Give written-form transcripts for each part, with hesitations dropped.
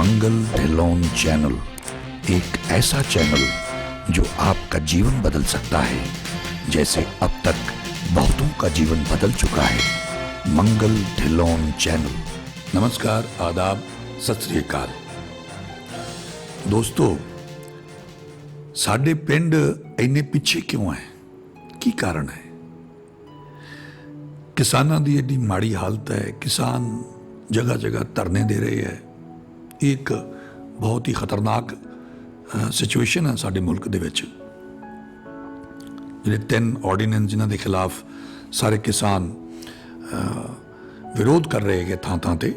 मंगल Dhillon channel, एक ऐसा channel जो आपका जीवन बदल सकता है, जैसे अब तक बहुतों का जीवन बदल चुका है। मंगल ढिल्लोन चैनल। नमस्कार, आदाब, सत श्री अकाल। दोस्तों, साडे पिंड इन्ने पिछे क्यों है? की कारण है? किसानों की एडी माड़ी हालत है, किसान जगह जगह धरने दे रहे हैं। एक बहुत ही खतरनाक सिचुएशन है साडे मुल्क दे विच। जिहड़े 3 ऑर्डीनेंस जिन्हां दे खिलाफ सारे किसान विरोध कर रहे हैं थां थां ते,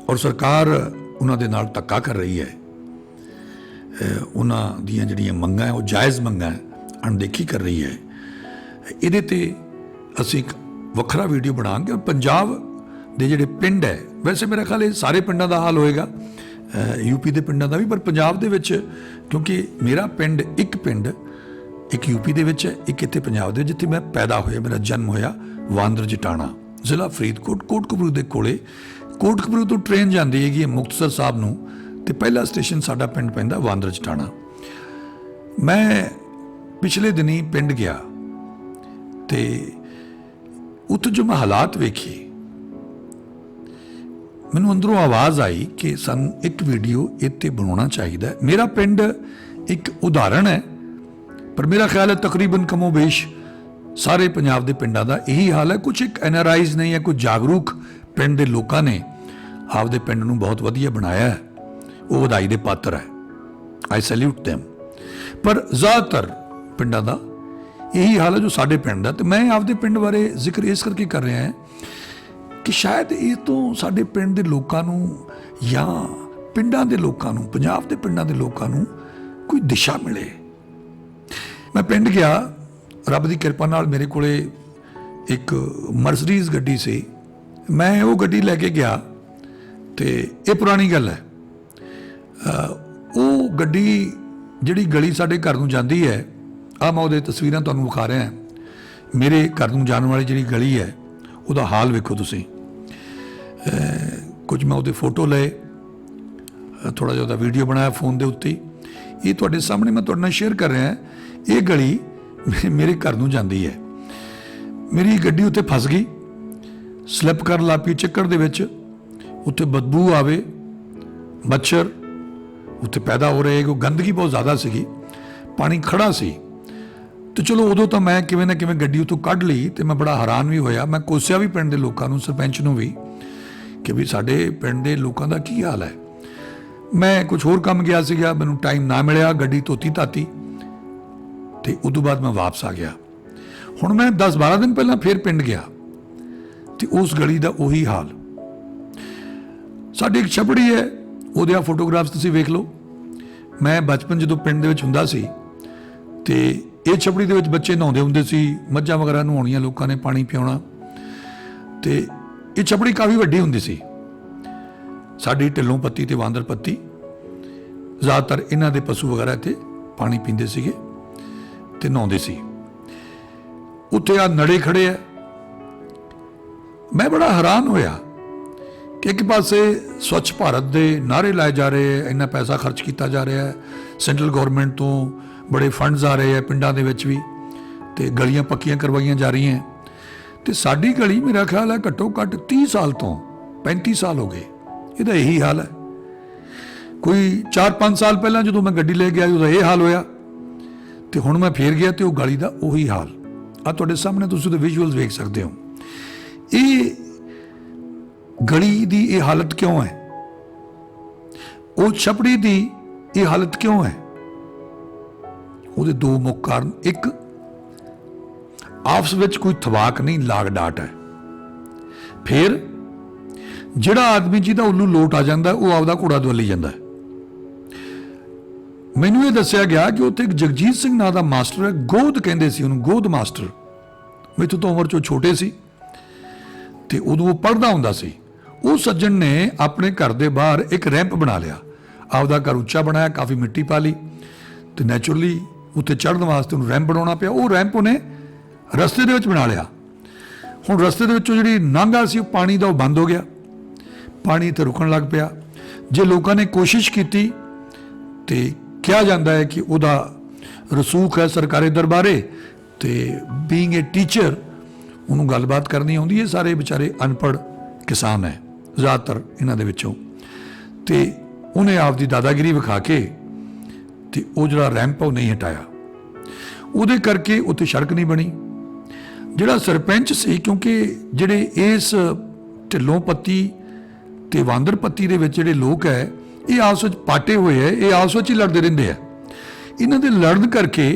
और सरकार उन्हां दे नाल धक्का कर रही है। उन्हां दीयां जिहड़ियां मंगां है, वो जायज़ मंगां है, अणदेखी कर रही है। इहदे ते असीं एक वखरा वीडियो बनांगे। और पंजाब दे जिहड़े पिंड है, वैसे मेरा ख्याल है सारे पिंडां दा हाल होएगा, यूपी दे पिंडां दा भी, पर पंजाब दे विच क्योंकि मेरा पिंड एक यूपी दे विच है, एक इत्थे पंजाब दे, जिथे मैं पैदा होया, मेरा जन्म होया वांदर जटाणा, जिला फरीदकोट, कोटकपुर दे कोले। कोटकपुर तो ट्रेन जाती है मुक्तसर साहब नूं, ते पहला स्टेशन साडा पिंड पैंदा वांदर जटाणा। मैं पिछले दिनी पिंड गया ते उत्थे जो मैं हालात वेखे, मैनूं अंदरों आवाज़ आई कि सानूं एक वीडियो इत्थे बनाउणा चाहीदा है। मेरा पिंड एक उदाहरण है, पर मेरा ख्याल है तकरीबन कमोबेश सारे पंजाब दे पिंडां दा यही हाल है। कुछ एक NRIs नहीं है, कुछ जागरूक पिंड दे लोकां ने आपदे पिंड नूं बहुत वधिया बनाया है, वो वधाई दे पात्र है। आई सैल्यूट देम। पर ज़्यादातर पिंडां दा यही हाल है जो साडे पिंड दा। ते मैं आपदे पिंड बारे जिक्र इस करके कर रहा है कि शायद ये तो साडे पिंड दे लोकां नूं या पिंडां दे लोकां नूं, पंजाब दे पिंडां दे लोकां नूं कोई दिशा मिले। मैं पिंड गया, रब दी किरपा नाल मेरे कोले एक मर्सडीज़ गड्डी सी। मैं वो गड्डी लैके गया, तो ये पुरानी गल है। वो गड्डी जिहड़ी गली साडे घर नूं जांदी है, आ मैं उहदे तस्वीरां तुहानूं विखा रहा। मेरे घर नूं जाण वाली जिहड़ी गली है, उहदा हाल वेखो तुसीं। कुछ मैं उहदे फोटो लए, थोड़ा जिहा उहदा वीडियो बनाया फोन दे उत्ते। ये तुहाडे सामने मैं तुहाडे नाल शेयर कर रहा। ये गली मेरे घर नूं जांदी है। मेरी गड्डी उत्ते फस गई, स्लिप कर ला पई चिक्कड़ दे विच। उत्ते बदबू आवे, मच्छर उत्ते पैदा हो रहे, क्योंकि गंदगी बहुत ज़्यादा सीगी, पानी खड़ा सी। तो चलो उदों तो मैं किवें ना किवें गड्डी उत्तों कढ लई, तो मैं बड़ा हैरान भी होया। मैं कोसिया भी पिंड दे लोकां नूं, सरपंच नूं भी, कि भी साडे पिंड दे लोकां दा की हाल है। मैं कुछ होर काम गया सीगा, मैनूं टाइम ना मिलिया, गड्डी धोती धाती, तो उदों बाद मैं वापस आ गया। हुण मैं 10-12 दिन पहलां फिर पिंड गया, तो उस गली दा उही हाल। साडी एक छपड़ी है, उहदे फोटोग्राफ्स तुसीं वेख लो। मैं बचपन जदों पिंड दे विच हुंदा सी, ते ये छपड़ी दे विच बच्चे नहाउंदे हुंदे सी, मੱਝਾਂ वगैरह नहाउणियां, लोकां ने पानी पियाउणा। ते ये छपड़ी काफ़ी वड्डी हुंदी सी। साडी ढिल्लों पत्ती ते वांदर पत्ती, ज़्यादातर इन्हां दे पशु वगैरह इत्थे पानी पींदे सीगे ते नहाउंदे सी। उत्थे आ नड़े खड़े है। मैं बड़ा हैरान होया कि एक पासे स्वच्छ भारत दे नारे लाए जा रहे हैं, इन्ना पैसा खर्च किया जा रहा है, सेंट्रल गौरमेंट तो बड़े फंड्स आ रहे हैं पिंडां दे विच भी, ते गलियां पक्कियां करवाइयां जा रही हैं। तो साडी गली मेरा ख्याल है घट्टो घट्ट 30 साल तो 35 साल हो गए, इहदा यही हाल है। कोई 4-5 साल पहला जो मैं गड्डी ले गया, उहदा यह हाल होया, तो हुण मैं फिर गया तो गली का उही हाल। आ तुहाडे सामने तुसीं उहदे विजुअल्स वेख सकते हो। ये गली की ये हालत क्यों है? वो छपड़ी की ये हालत क्यों है? ਉਹਦੇ 2 ਮੁੱਖ ਕਾਰਨ। एक आपस ਵਿੱਚ कोई थवाक नहीं, लाग डाट है। फिर ਜਿਹੜਾ आदमी ਜਿਹਦਾ ਉੱਲੂ ਲੋਟ ਆ ਜਾਂਦਾ, ਉਹ ਆਪਦਾ ਘੋੜਾ ਦਵਲੀ ਜਾਂਦਾ। ਮੈਨੂੰ ਇਹ ਦੱਸਿਆ ਗਿਆ ਕਿ ਉੱਥੇ ਇੱਕ ਜਗਜੀਤ ਸਿੰਘ ਨਾਂ ਦਾ ਮਾਸਟਰ ਹੈ, ਗੋਦ ਕਹਿੰਦੇ ਸੀ ਉਹਨੂੰ, ਗੋਦ ਮਾਸਟਰ। ਮੈਥੋਂ ਤਾਂ ਉਮਰ 'ਚੋਂ ਛੋਟੇ ਸੀ, ਤੇ ਉਦੋਂ ਉਹ ਪੜ੍ਹਦਾ ਹੁੰਦਾ ਸੀ। ਉਹ ਸੱਜਣ ਨੇ ਆਪਣੇ ਘਰ ਦੇ ਬਾਹਰ ਇੱਕ ਰੈਂਪ ਬਣਾ ਲਿਆ, ਆਪਦਾ ਘਰ ਉੱਚਾ ਬਣਾਇਆ, ਕਾਫੀ ਮਿੱਟੀ ਪਾ ਲਈ, ਤੇ ਨੈਚੁਰਲੀ ਉੱਤੇ ਚੜ੍ਹਨ ਵਾਸਤੇ ਉਹਨੂੰ ਰੈਂਪ ਬਣਾਉਣਾ ਪਿਆ। ਉਹ ਰੈਂਪ ਉਹਨੇ ਰਸਤੇ ਦੇ ਵਿੱਚ ਬਣਾ ਲਿਆ। ਹੁਣ ਰਸਤੇ ਦੇ ਵਿੱਚੋਂ ਜਿਹੜੀ ਨਾਂਗਾ ਸੀ, ਉਹ ਪਾਣੀ ਦਾ ਉਹ ਬੰਦ ਹੋ ਗਿਆ, ਪਾਣੀ ਇੱਥੇ ਰੁਕਣ ਲੱਗ ਪਿਆ। ਜੇ ਲੋਕਾਂ ਨੇ ਕੋਸ਼ਿਸ਼ ਕੀਤੀ ਤੇ ਕਿਹਾ ਜਾਂਦਾ ਹੈ ਕਿ ਉਹਦਾ ਰਸੂਖ ਹੈ ਸਰਕਾਰੀ ਦਰਬਾਰੇ, ਤੇ ਬੀਇੰਗ ਏ ਟੀਚਰ ਉਹਨੂੰ ਗੱਲਬਾਤ ਕਰਨੀ ਆਉਂਦੀ ਹੈ। ਸਾਰੇ ਵਿਚਾਰੇ ਅਨਪੜ੍ਹ ਕਿਸਾਨ ਹੈ ਜ਼ਿਆਦਾਤਰ ਇਹਨਾਂ ਦੇ ਵਿੱਚੋਂ, ਤੇ ਉਹਨੇ ਆਪਦੀ ਦਾਦਾਗਿਰੀ ਵਿਖਾ ਕੇ ਤੇ ਉਹ ਜਿਹੜਾ ਰੈਂਪ ਉਹ ਨਹੀਂ ਹਟਾਇਆ। ਉਹਦੇ ਕਰਕੇ ਉੱਥੇ ਸੜਕ ਨਹੀਂ ਬਣੀ। ਜਿਹੜਾ ਸਰਪੰਚ ਸੀ, ਕਿਉਂਕਿ ਜਿਹੜੇ ਇਸ ਢਿੱਲੋਂ ਪੱਤੀ ਤੇ ਵਾਂਦਰ ਪੱਤੀ ਦੇ ਵਿੱਚ ਜਿਹੜੇ ਲੋਕ ਹੈ ਇਹ ਆਪਸ ਵਿੱਚ ਪਾਟੇ ਹੋਏ ਹੈ, ਇਹ ਆਪਸ ਵਿੱਚ ਹੀ ਲੜਦੇ ਰਹਿੰਦੇ ਆ। ਇਹਨਾਂ ਦੇ ਲੜਨ ਕਰਕੇ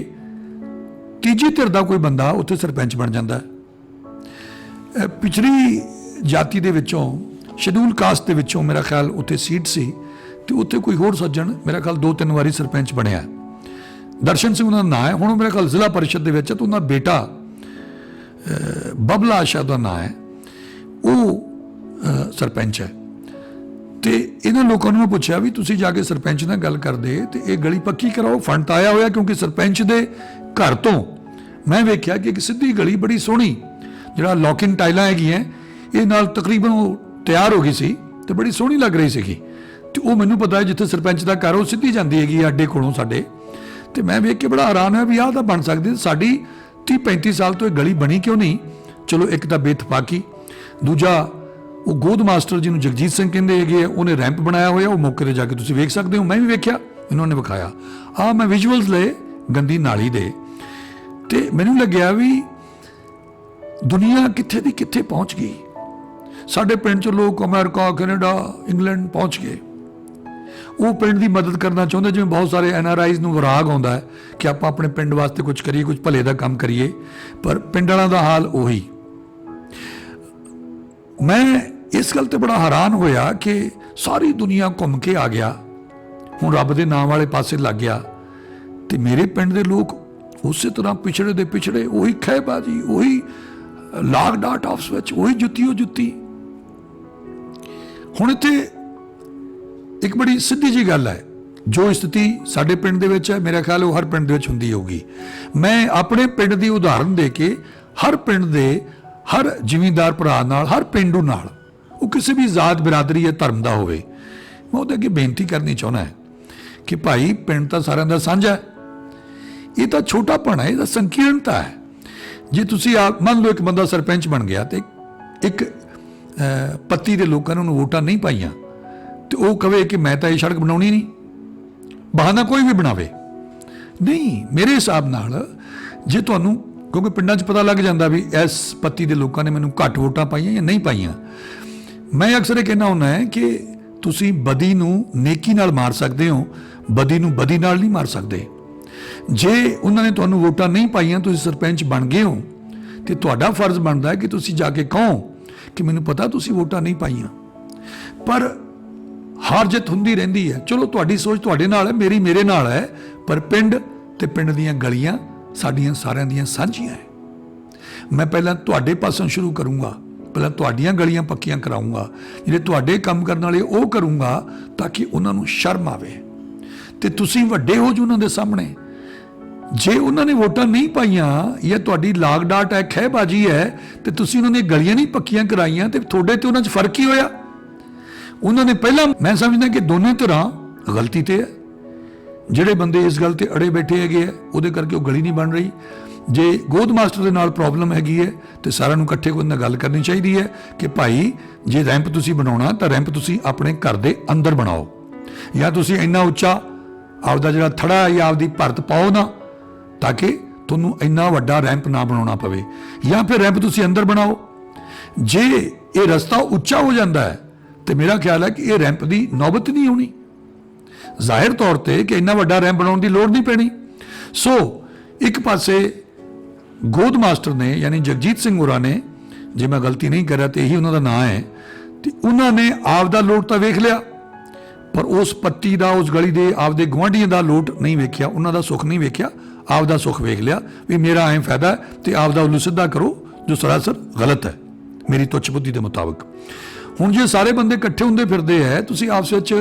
ਤੀਜੀ ਧਿਰ ਦਾ ਕੋਈ ਬੰਦਾ ਉੱਥੇ ਸਰਪੰਚ ਬਣ ਜਾਂਦਾ ਹੈ। ਪਿਛੜੀ ਜਾਤੀ ਦੇ ਵਿੱਚੋਂ, ਸ਼ਡਿਊਲ ਕਾਸਟ ਦੇ ਵਿੱਚੋਂ ਮੇਰਾ ਖਿਆਲ ਉੱਥੇ ਸੀਟ ਸੀ, ਤੇ ਉੱਥੇ ਕੋਈ ਹੋਰ ਸੱਜਣ ਮੇਰਾ ਖਿਆਲ 2-3 ਵਾਰੀ ਸਰਪੰਚ ਬਣਿਆ। ਦਰਸ਼ਨ ਸਿੰਘ ਉਹਨਾਂ ਦਾ ਨਾਂ ਹੈ। ਹੁਣ ਮੇਰਾ ਖਿਆਲ ਜ਼ਿਲ੍ਹਾ ਪਰਿਸ਼ਦ ਦੇ ਵਿੱਚ, ਤੇ ਉਹਨਾਂ ਬੇਟਾ ਬਬਲਾ ਆਸ਼ਾ ਦਾ ਨਾਂ ਹੈ, ਉਹ ਸਰਪੰਚ ਹੈ। ਤੇ ਇਹਨਾਂ ਲੋਕਾਂ ਨੂੰ ਮੈਂ ਪੁੱਛਿਆ ਵੀ ਤੁਸੀਂ ਜਾ ਕੇ ਸਰਪੰਚ ਨਾਲ ਗੱਲ ਕਰਦੇ ਤੇ ਇਹ ਗਲੀ ਪੱਕੀ ਕਰਾਓ, ਫੰਡ ਤਾਂ ਆਇਆ ਹੋਇਆ। ਕਿਉਂਕਿ ਸਰਪੰਚ ਦੇ ਘਰ ਤੋਂ ਮੈਂ ਵੇਖਿਆ ਕਿ ਇੱਕ ਸਿੱਧੀ ਗਲੀ ਬੜੀ ਸੋਹਣੀ, ਜਿਹੜਾ ਲੌਕਿੰਗ ਟਾਈਲਾਂ ਹੈਗੀਆਂ ਇਹ ਨਾਲ ਤਕਰੀਬਨ ਉਹ ਤਿਆਰ ਹੋ ਗਈ ਸੀ ਤੇ ਬੜੀ ਸੋਹਣੀ ਲੱਗ ਰਹੀ ਸੀਗੀ। ਤੇ ਉਹ ਮੈਨੂੰ ਪਤਾ ਹੈ ਜਿੱਥੇ ਸਰਪੰਚ ਦਾ ਘਰ ਉਹ ਸਿੱਧੀ ਜਾਂਦੀ ਹੈਗੀ ਅੱਡੇ ਕੋਲੋਂ ਸਾਡੇ। ਤੇ ਮੈਂ ਵੇਖ ਕੇ ਬੜਾ ਹੈਰਾਨ ਹੋਇਆ ਵੀ ਆਹ ਤਾਂ ਬਣ ਸਕਦੀ। ਸਾਡੀ 30-35 ਸਾਲ ਤੋਂ ਇਹ ਗਲੀ ਬਣੀ ਕਿਉਂ ਨਹੀਂ? ਚਲੋ ਇੱਕ ਤਾਂ ਬੇਤਫਾਕੀ, ਦੂਜਾ ਉਹ ਗੋਦ ਮਾਸਟਰ ਜਿਹਨੂੰ ਜਗਜੀਤ ਸਿੰਘ ਕਹਿੰਦੇ ਹੈਗੇ ਆ, ਉਹਨੇ ਰੈਂਪ ਬਣਾਇਆ ਹੋਇਆ। ਉਹ ਮੌਕੇ ਤੇ ਜਾ ਕੇ ਤੁਸੀਂ ਵੇਖ ਸਕਦੇ ਹੋ, ਮੈਂ ਵੀ ਵੇਖਿਆ, ਇਹਨਾਂ ਨੇ ਵਿਖਾਇਆ। ਮੈਂ ਵਿਜ਼ੂਅਲਸ ਲਏ ਗੰਦੀ ਨਾਲੀ ਦੇ, ਤੇ ਮੈਨੂੰ ਲੱਗਿਆ ਵੀ ਦੁਨੀਆ ਕਿੱਥੇ ਦੀ ਕਿੱਥੇ ਪਹੁੰਚ ਗਈ। ਸਾਡੇ ਪਿੰਡ 'ਚ ਲੋਕ ਅਮਰੀਕਾ, ਕੈਨੇਡਾ, ਇੰਗਲੈਂਡ ਪਹੁੰਚ ਗਏ। ਉਹ ਪਿੰਡ ਦੀ ਮਦਦ ਕਰਨਾ ਚਾਹੁੰਦੇ, ਜਿਵੇਂ ਬਹੁਤ ਸਾਰੇ NRIs ਨੂੰ ਵਿਰਾਗ ਆਉਂਦਾ ਹੈ ਕਿ ਆਪਾਂ ਆਪਣੇ ਪਿੰਡ ਵਾਸਤੇ ਕੁਝ ਕਰੀਏ, ਕੁਝ ਭਲੇ ਦਾ ਕੰਮ ਕਰੀਏ, ਪਰ ਪਿੰਡ ਵਾਲਿਆਂ ਦਾ ਹਾਲ ਉਹੀ। ਮੈਂ ਇਸ ਗੱਲ ਤੇ ਬੜਾ ਹੈਰਾਨ ਹੋਇਆ ਕਿ ਸਾਰੀ ਦੁਨੀਆ ਘੁੰਮ ਕੇ ਆ ਗਿਆ, ਹੁਣ ਰੱਬ ਦੇ ਨਾਮ ਵਾਲੇ ਪਾਸੇ ਲੱਗ ਗਿਆ, ਤੇ ਮੇਰੇ ਪਿੰਡ ਦੇ ਲੋਕ ਉਸੇ ਤਰ੍ਹਾਂ ਪਿਛੜੇ ਦੇ ਪਿਛੜੇ, ਉਹੀ ਖਹਿਬਾਜੀ, ਉਹੀ ਲਾਗ ਡਾਟ ਆਪਸ ਵਿੱਚ, ਉਹੀ ਜੁੱਤੀ ਉਹ ਜੁੱਤੀ। ਹੁਣ ਇੱਥੇ ਇੱਕ ਬੜੀ ਸਿੱਧੀ ਜੀ ਗੱਲ ਹੈ, ਜੋ ਸਥਿਤੀ ਸਾਡੇ ਪਿੰਡ ਦੇ ਵਿੱਚ ਹੈ ਮੇਰਾ ਖਿਆਲ ਉਹ ਹਰ ਪਿੰਡ ਦੇ ਵਿੱਚ ਹੁੰਦੀ ਹੋਊਗੀ। ਮੈਂ ਆਪਣੇ ਪਿੰਡ ਦੀ ਉਦਾਹਰਨ ਦੇ ਕੇ ਹਰ ਪਿੰਡ ਦੇ ਹਰ ਜ਼ਿਮੀਂਦਾਰ ਭਰਾ ਨਾਲ, ਹਰ ਪਿੰਡੂ ਨਾਲ, ਉਹ ਕਿਸੇ ਵੀ ਜ਼ਾਤ, ਬਿਰਾਦਰੀ ਜਾਂ ਧਰਮ ਦਾ ਹੋਵੇ, ਮੈਂ ਉਹਦੇ ਅੱਗੇ ਬੇਨਤੀ ਕਰਨੀ ਚਾਹੁੰਦਾ ਕਿ ਭਾਈ ਪਿੰਡ ਤਾਂ ਸਾਰਿਆਂ ਦਾ ਸਾਂਝਾ ਹੈ। ਇਹ ਤਾਂ ਛੋਟਾਪਣ ਹੈ, ਇਹਦਾ ਸੰਕੀਰਣਤਾ ਹੈ। ਜੇ ਤੁਸੀਂ ਆਪ ਮੰਨ ਲਓ ਇੱਕ ਬੰਦਾ ਸਰਪੰਚ ਬਣ ਗਿਆ ਤੇ ਇੱਕ ਪੱਤੀ ਦੇ ਲੋਕਾਂ ਨੇ ਉਹਨੂੰ ਵੋਟਾਂ ਨਹੀਂ ਪਾਈਆਂ, ਤੇ ਉਹ ਕਵੇ ਕਿ ਮੈਂ ਤਾਂ ਇਹ ਸੜਕ ਬਣਾਉਣੀ ਨਹੀਂ, ਬਹਾਨਾ ਕੋਈ ਵੀ ਬਣਾਵੇ। ਨਹੀਂ, ਮੇਰੇ ਹਿਸਾਬ ਨਾਲ ਜੇ ਤੁਹਾਨੂੰ, ਕਿਉਂਕਿ ਪਿੰਡਾਂ 'ਚ ਪਤਾ ਲੱਗ ਜਾਂਦਾ ਵੀ ਇਸ ਪੱਤੀ ਦੇ ਲੋਕਾਂ ਨੇ ਮੈਨੂੰ ਘੱਟ ਵੋਟਾਂ ਪਾਈਆਂ ਜਾਂ ਨਹੀਂ ਪਾਈਆਂ। ਮੈਂ ਅਕਸਰ ਇਹ ਕਹਿਣਾ ਹੁੰਦਾ ਹੈ ਕਿ ਤੁਸੀਂ ਬਦੀ ਨੂੰ ਨੇਕੀ ਨਾਲ ਮਾਰ ਸਕਦੇ ਹੋ, ਬਦੀ ਨੂੰ ਬਦੀ ਨਾਲ ਨਹੀਂ ਮਾਰ ਸਕਦੇ। ਜੇ ਉਹਨਾਂ ਨੇ ਤੁਹਾਨੂੰ ਵੋਟਾਂ ਨਹੀਂ ਪਾਈਆਂ, ਤੁਸੀਂ ਸਰਪੰਚ ਬਣ ਗਏ ਹੋ, ਤੇ ਤੁਹਾਡਾ ਫਰਜ਼ ਬਣਦਾ ਹੈ ਕਿ ਤੁਸੀਂ ਜਾ ਕੇ ਕਹੋ ਕਿ ਮੈਨੂੰ ਪਤਾ ਤੁਸੀਂ ਵੋਟਾਂ ਨਹੀਂ ਪਾਈਆਂ, ਪਰ ਹਾਰ ਜਿੱਤ ਹੁੰਦੀ ਰਹਿੰਦੀ ਹੈ। ਚਲੋ ਤੁਹਾਡੀ ਸੋਚ ਤੁਹਾਡੇ ਨਾਲ ਹੈ, ਮੇਰੀ ਮੇਰੇ ਨਾਲ ਹੈ, ਪਰ ਪਿੰਡ ਤੇ ਪਿੰਡ ਦੀਆਂ ਗਲੀਆਂ ਸਾਡੀਆਂ ਸਾਰਿਆਂ ਦੀਆਂ ਸਾਂਝੀਆਂ ਹੈ। ਮੈਂ ਪਹਿਲਾਂ ਤੁਹਾਡੇ ਪਾਸੋਂ ਸ਼ੁਰੂ ਕਰੂੰਗਾ, ਪਹਿਲਾਂ ਤੁਹਾਡੀਆਂ ਗਲੀਆਂ ਪੱਕੀਆਂ ਕਰਾਉਂਗਾ, ਜਿਹੜੇ ਤੁਹਾਡੇ ਕੰਮ ਕਰਨ ਵਾਲੇ ਉਹ ਕਰੂੰਗਾ, ਤਾਂ ਕਿ ਉਹਨਾਂ ਨੂੰ ਸ਼ਰਮ ਆਵੇ ਤੇ ਤੁਸੀਂ ਵੱਡੇ ਹੋ ਜੋ ਉਹਨਾਂ ਦੇ ਸਾਹਮਣੇ। ਜੇ ਉਹਨਾਂ ਨੇ ਵੋਟਾਂ ਨਹੀਂ ਪਾਈਆਂ ਜਾਂ ਤੁਹਾਡੀ ਲਾਗ ਡਾਟ ਹੈ, ਖਹਿਬਾਜੀ ਹੈ, ਤੇ ਤੁਸੀਂ ਉਹਨਾਂ ਦੀਆਂ ਗਲੀਆਂ ਨਹੀਂ ਪੱਕੀਆਂ ਕਰਾਈਆਂ, ਤੇ ਤੁਹਾਡੇ ਤੇ ਉਹਨਾਂ 'ਚ ਫਰਕ ਹੀ ਹੋਇਆ। ਉਹਨਾਂ ਨੇ ਪਹਿਲਾਂ, ਮੈਂ ਸਮਝਦਾ ਕਿ ਦੋਨੇ ਤਰ੍ਹਾਂ ਗਲਤੀ ਤੇ ਹੈ। ਜਿਹੜੇ ਬੰਦੇ ਇਸ ਗੱਲ ਤੇ ਅੜੇ ਬੈਠੇ ਹੈਗੇ ਆ, ਉਹਦੇ ਕਰਕੇ ਉਹ ਗਲੀ ਨਹੀਂ ਬਣ ਰਹੀ। ਜੇ ਗੋਦ ਮਾਸਟਰ ਦੇ ਨਾਲ ਪ੍ਰੋਬਲਮ ਹੈਗੀ ਹੈ ਤੇ ਸਾਰਿਆਂ ਨੂੰ ਇਕੱਠੇ ਕੋਈ ਨਾਲ ਗੱਲ ਕਰਨੀ ਚਾਹੀਦੀ ਹੈ ਕਿ ਭਾਈ ਜੇ ਰੈਂਪ ਤੁਸੀਂ ਬਣਾਉਣਾ ਤਾਂ ਰੈਂਪ ਤੁਸੀਂ ਆਪਣੇ ਘਰ ਦੇ ਅੰਦਰ ਬਣਾਓ, ਜਾਂ ਤੁਸੀਂ ਇੰਨਾ ਉੱਚਾ ਆਪਦਾ ਜਿਹੜਾ ਥੜਾ ਜਾਂ ਆਪਦੀ ਭਰਤ ਪਾਓ ਨਾ, ਤਾਂ ਕਿ ਤੁਹਾਨੂੰ ਇੰਨਾ ਵੱਡਾ ਰੈਂਪ ਨਾ ਬਣਾਉਣਾ ਪਵੇ, ਜਾਂ ਫਿਰ ਰੈਂਪ ਤੁਸੀਂ ਅੰਦਰ ਬਣਾਓ। ਜੇ ਇਹ ਰਸਤਾ ਉੱਚਾ ਹੋ ਜਾਂਦਾ ਹੈ ਤੇ ਮੇਰਾ ਖਿਆਲ ਹੈ ਕਿ ਇਹ ਰੈਂਪ ਦੀ ਨੌਬਤ ਨਹੀਂ ਹੋਣੀ, ਜ਼ਾਹਿਰ ਤੌਰ ਤੇ ਕਿ ਇੰਨਾ ਵੱਡਾ ਰੈਂਪ ਬਣਾਉਣ ਦੀ ਲੋੜ ਨਹੀਂ ਪੈਣੀ। ਸੋ ਇੱਕ ਪਾਸੇ ਗੋਦ ਮਾਸਟਰ ਨੇ, ਯਾਨੀ ਜਗਜੀਤ ਸਿੰਘ ਹੋਰਾਂ ਨੇ, ਜੇ ਮੈਂ ਗਲਤੀ ਨਹੀਂ ਕਰ ਰਿਹਾ ਤੇ ਇਹੀ ਉਹਨਾਂ ਦਾ ਨਾਂ ਹੈ, ਤੇ ਉਹਨਾਂ ਨੇ ਆਪ ਦਾ ਲੋਟ ਤਾਂ ਵੇਖ ਲਿਆ, ਪਰ ਉਸ ਪੱਤੀ ਦਾ, ਉਸ ਗਲੀ ਦੇ ਆਪਦੇ ਗੁਆਂਢੀਆਂ ਦਾ ਲੋਟ ਨਹੀਂ ਵੇਖਿਆ, ਉਹਨਾਂ ਦਾ ਸੁੱਖ ਨਹੀਂ ਵੇਖਿਆ, ਆਪ ਦਾ ਸੁੱਖ ਵੇਖ ਲਿਆ ਵੀ ਮੇਰਾ ਐਂ ਫਾਇਦਾ ਹੈ, ਤੇ ਆਪ ਦਾ ਉੱਲੂ ਸਿੱਧਾ ਕਰੋ, ਜੋ ਸਰਾਸਰ ਗਲਤ ਹੈ ਮੇਰੀ ਤੁੱਛ ਬੁੱਧੀ ਦੇ ਮੁਤਾਬਕ। ਹੁਣ ਜੇ ਸਾਰੇ ਬੰਦੇ ਇਕੱਠੇ ਹੁੰਦੇ ਫਿਰਦੇ ਹੈ, ਤੁਸੀਂ ਆਪਸ ਵਿੱਚ